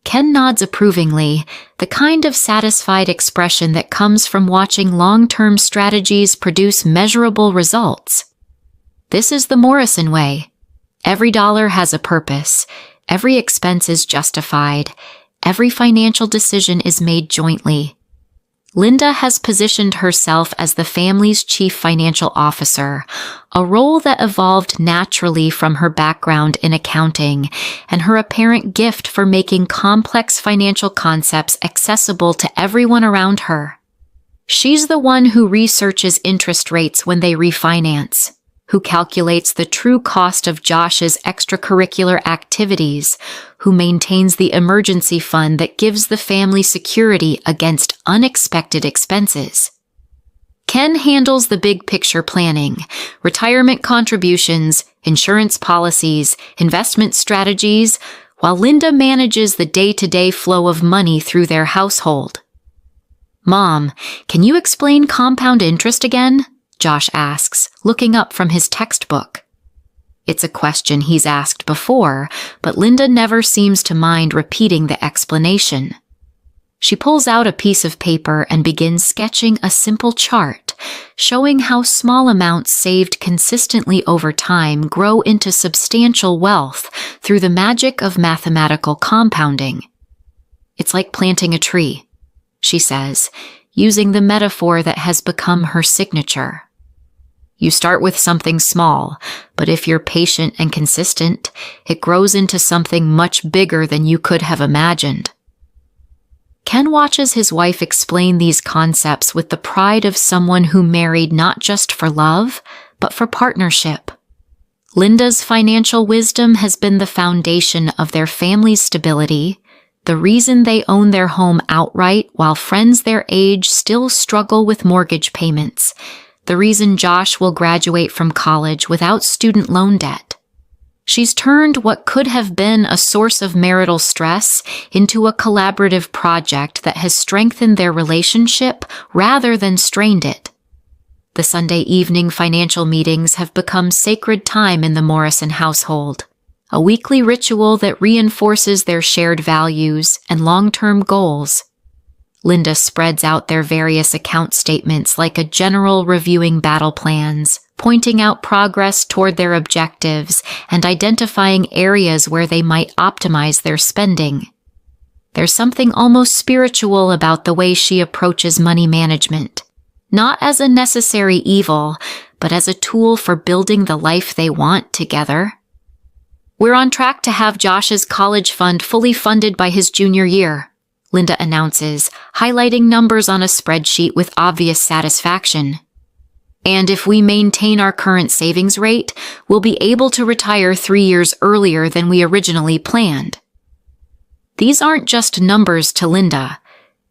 Ken nods approvingly, the kind of satisfied expression that comes from watching long-term strategies produce measurable results. This is the Morrison way. Every dollar has a purpose. Every expense is justified. Every financial decision is made jointly. Linda has positioned herself as the family's chief financial officer, a role that evolved naturally from her background in accounting and her apparent gift for making complex financial concepts accessible to everyone around her. She's the one who researches interest rates when they refinance, who calculates the true cost of Josh's extracurricular activities, who maintains the emergency fund that gives the family security against unexpected expenses. Ken handles the big picture planning, retirement contributions, insurance policies, investment strategies, while Linda manages the day-to-day flow of money through their household. "Mom, can you explain compound interest again?" Josh asks, looking up from his textbook. It's a question he's asked before, but Linda never seems to mind repeating the explanation. She pulls out a piece of paper and begins sketching a simple chart, showing how small amounts saved consistently over time grow into substantial wealth through the magic of mathematical compounding. "It's like planting a tree," she says, using the metaphor that has become her signature. "You start with something small, but if you're patient and consistent, it grows into something much bigger than you could have imagined." Ken watches his wife explain these concepts with the pride of someone who married not just for love, but for partnership. Linda's financial wisdom has been the foundation of their family's stability, the reason they own their home outright while friends their age still struggle with mortgage payments, the reason Josh will graduate from college without student loan debt. She's turned what could have been a source of marital stress into a collaborative project that has strengthened their relationship rather than strained it. The Sunday evening financial meetings have become sacred time in the Morrison household, a weekly ritual that reinforces their shared values and long-term goals. Linda spreads out their various account statements like a general reviewing battle plans, pointing out progress toward their objectives and identifying areas where they might optimize their spending. There's something almost spiritual about the way she approaches money management, not as a necessary evil, but as a tool for building the life they want together. "We're on track to have Josh's college fund fully funded by his junior year," Linda announces, highlighting numbers on a spreadsheet with obvious satisfaction. "And if we maintain our current savings rate, we'll be able to retire 3 years earlier than we originally planned." These aren't just numbers to Linda.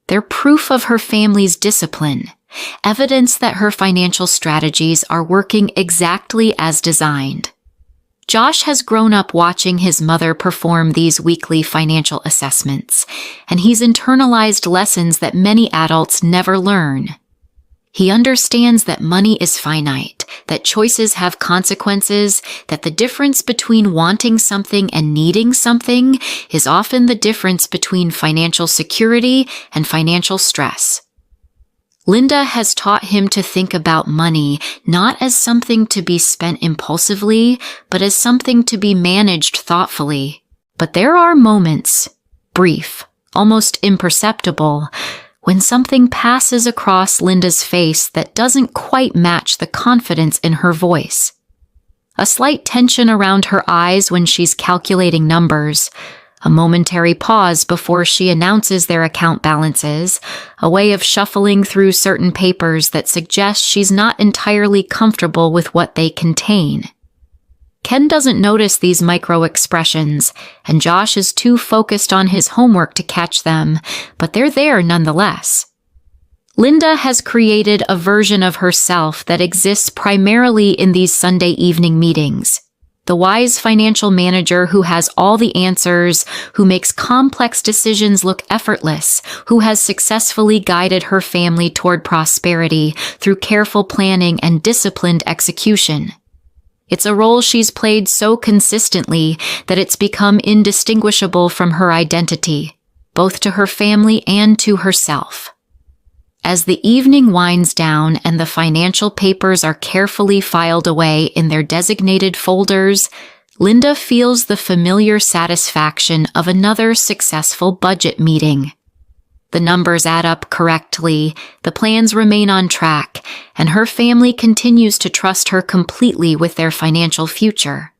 They're proof of her family's discipline, evidence that her financial strategies are working exactly as designed. Josh has grown up watching his mother perform these weekly financial assessments, and he's internalized lessons that many adults never learn. He understands that money is finite, that choices have consequences, that the difference between wanting something and needing something is often the difference between financial security and financial stress. Linda has taught him to think about money not as something to be spent impulsively, but as something to be managed thoughtfully. But there are moments, brief, almost imperceptible, when something passes across Linda's face that doesn't quite match the confidence in her voice. A slight tension around her eyes when she's calculating numbers, a momentary pause before she announces their account balances, a way of shuffling through certain papers that suggest she's not entirely comfortable with what they contain. Ken doesn't notice these micro-expressions, and Josh is too focused on his homework to catch them, but they're there nonetheless. Linda has created a version of herself that exists primarily in these Sunday evening meetings. The wise financial manager who has all the answers, who makes complex decisions look effortless, who has successfully guided her family toward prosperity through careful planning and disciplined execution. It's a role she's played so consistently that it's become indistinguishable from her identity, both to her family and to herself. As the evening winds down and the financial papers are carefully filed away in their designated folders, Linda feels the familiar satisfaction of another successful budget meeting. The numbers add up correctly, the plans remain on track, and her family continues to trust her completely with their financial future.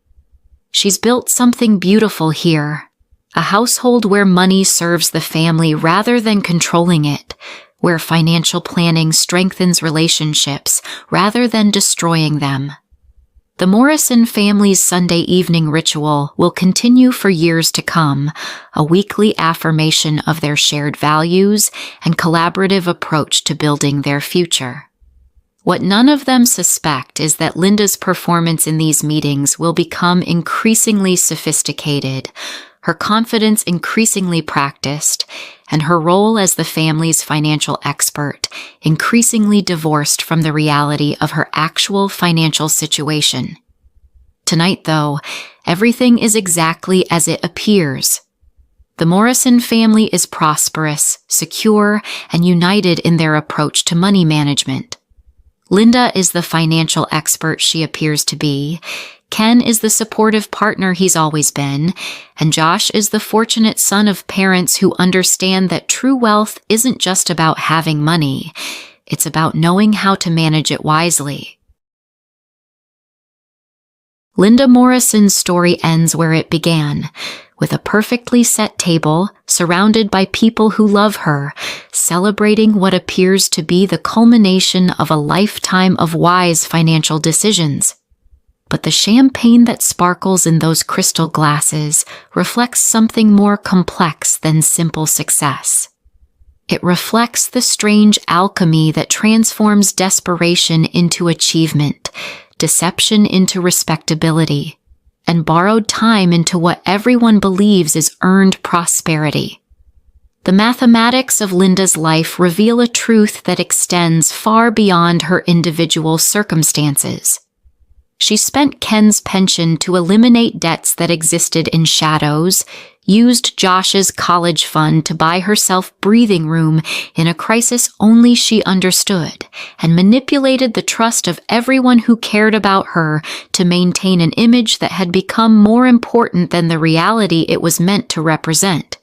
She's built something beautiful here, a household where money serves the family rather than controlling it, where financial planning strengthens relationships rather than destroying them. The Morrison family's Sunday evening ritual will continue for years to come, a weekly affirmation of their shared values and collaborative approach to building their future. What none of them suspect is that Linda's performance in these meetings will become increasingly sophisticated, her confidence increasingly practiced, and her role as the family's financial expert increasingly divorced from the reality of her actual financial situation. Tonight, though, everything is exactly as it appears. The Morrison family is prosperous, secure, and united in their approach to money management. Linda is the financial expert she appears to be, Ken is the supportive partner he's always been, and Josh is the fortunate son of parents who understand that true wealth isn't just about having money, it's about knowing how to manage it wisely. Linda Morrison's story ends where it began, with a perfectly set table, surrounded by people who love her, celebrating what appears to be the culmination of a lifetime of wise financial decisions. But the champagne that sparkles in those crystal glasses reflects something more complex than simple success. It reflects the strange alchemy that transforms desperation into achievement, deception into respectability, and borrowed time into what everyone believes is earned prosperity. The mathematics of Linda's life reveal a truth that extends far beyond her individual circumstances. She spent Ken's pension to eliminate debts that existed in shadows, used Josh's college fund to buy herself breathing room in a crisis only she understood, and manipulated the trust of everyone who cared about her to maintain an image that had become more important than the reality it was meant to represent.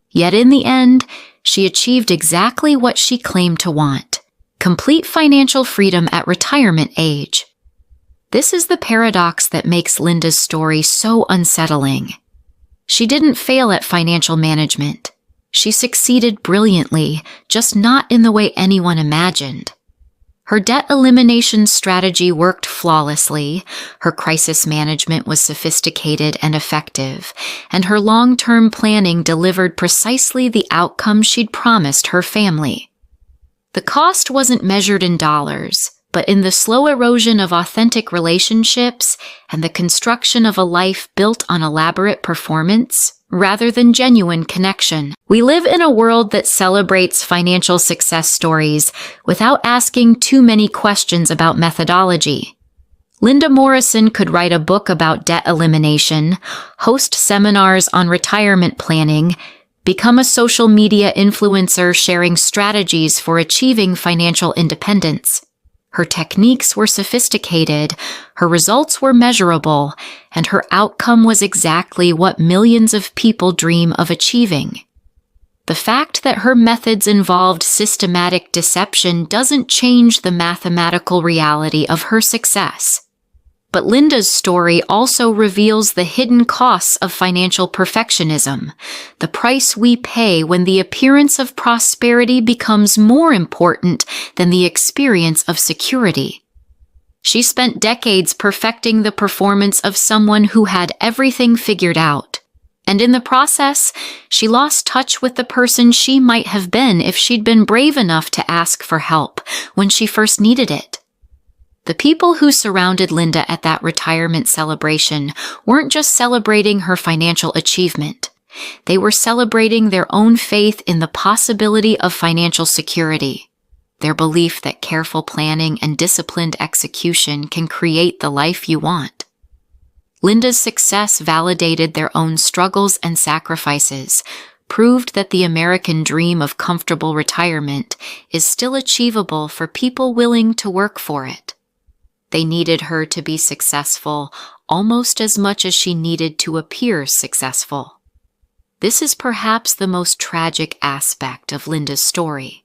Yet in the end, she achieved exactly what she claimed to want: complete financial freedom at retirement age. This is the paradox that makes Linda's story so unsettling. She didn't fail at financial management. She succeeded brilliantly, just not in the way anyone imagined. Her debt elimination strategy worked flawlessly, her crisis management was sophisticated and effective, and her long-term planning delivered precisely the outcome she'd promised her family. The cost wasn't measured in dollars, but in the slow erosion of authentic relationships and the construction of a life built on elaborate performance rather than genuine connection. We live in a world that celebrates financial success stories without asking too many questions about methodology. Linda Morrison could write a book about debt elimination, host seminars on retirement planning, become a social media influencer sharing strategies for achieving financial independence. Her techniques were sophisticated, her results were measurable, and her outcome was exactly what millions of people dream of achieving. The fact that her methods involved systematic deception doesn't change the mathematical reality of her success. But Linda's story also reveals the hidden costs of financial perfectionism, the price we pay when the appearance of prosperity becomes more important than the experience of security. She spent decades perfecting the performance of someone who had everything figured out, and in the process, she lost touch with the person she might have been if she'd been brave enough to ask for help when she first needed it. The people who surrounded Linda at that retirement celebration weren't just celebrating her financial achievement. They were celebrating their own faith in the possibility of financial security. their belief that careful planning and disciplined execution can create the life you want. Linda's success validated their own struggles and sacrifices, proved that the American dream of comfortable retirement is still achievable for people willing to work for it. They needed her to be successful almost as much as she needed to appear successful. This is perhaps the most tragic aspect of Linda's story.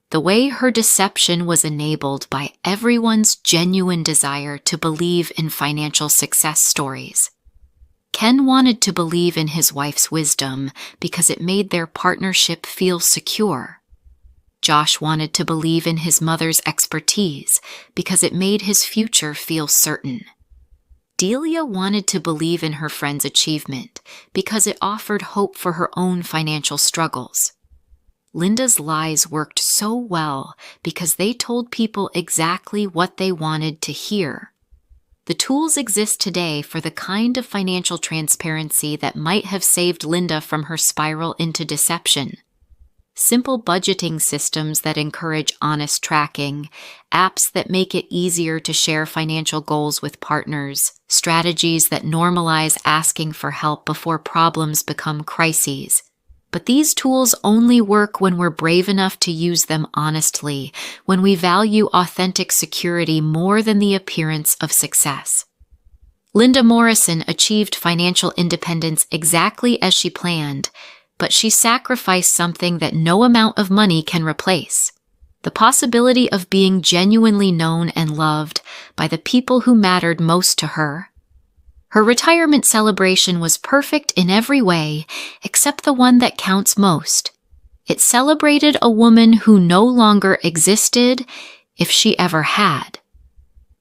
The way her deception was enabled by everyone's genuine desire to believe in financial success stories. Ken wanted to believe in his wife's wisdom because it made their partnership feel secure. Josh wanted to believe in his mother's expertise because it made his future feel certain. Delia wanted to believe in her friend's achievement because it offered hope for her own financial struggles. Linda's lies worked so well because they told people exactly what they wanted to hear. The tools exist today for the kind of financial transparency that might have saved Linda from her spiral into deception. Simple budgeting systems that encourage honest tracking, apps that make it easier to share financial goals with partners, strategies that normalize asking for help before problems become crises. But these tools only work when we're brave enough to use them honestly, when we value authentic security more than the appearance of success. Linda Morrison achieved financial independence exactly as she planned, but she sacrificed something that no amount of money can replace: the possibility of being genuinely known and loved by the people who mattered most to her. Her retirement celebration was perfect in every way, except the one that counts most. It celebrated a woman who no longer existed, if she ever had.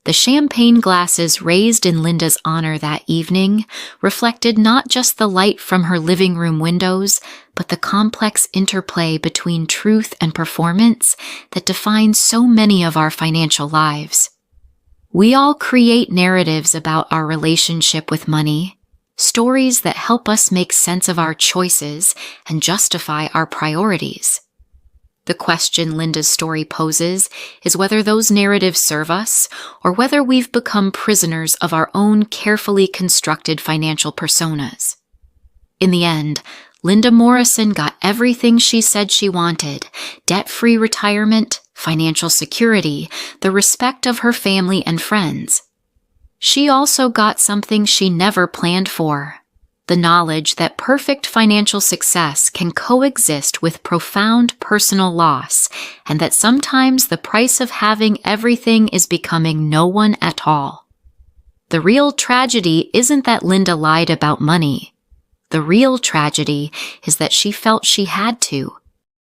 The champagne glasses raised in Linda's honor that evening reflected not just the light from her living room windows, but the complex interplay between truth and performance that defines so many of our financial lives. We all create narratives about our relationship with money, stories that help us make sense of our choices and justify our priorities. The question Linda's story poses is whether those narratives serve us or whether we've become prisoners of our own carefully constructed financial personas. In the end, Linda Morrison got everything she said she wanted: debt-free retirement, financial security, the respect of her family and friends. She also got something she never planned for: the knowledge that perfect financial success can coexist with profound personal loss, and that sometimes the price of having everything is becoming no one at all. The real tragedy isn't that Linda lied about money. The real tragedy is that she felt she had to,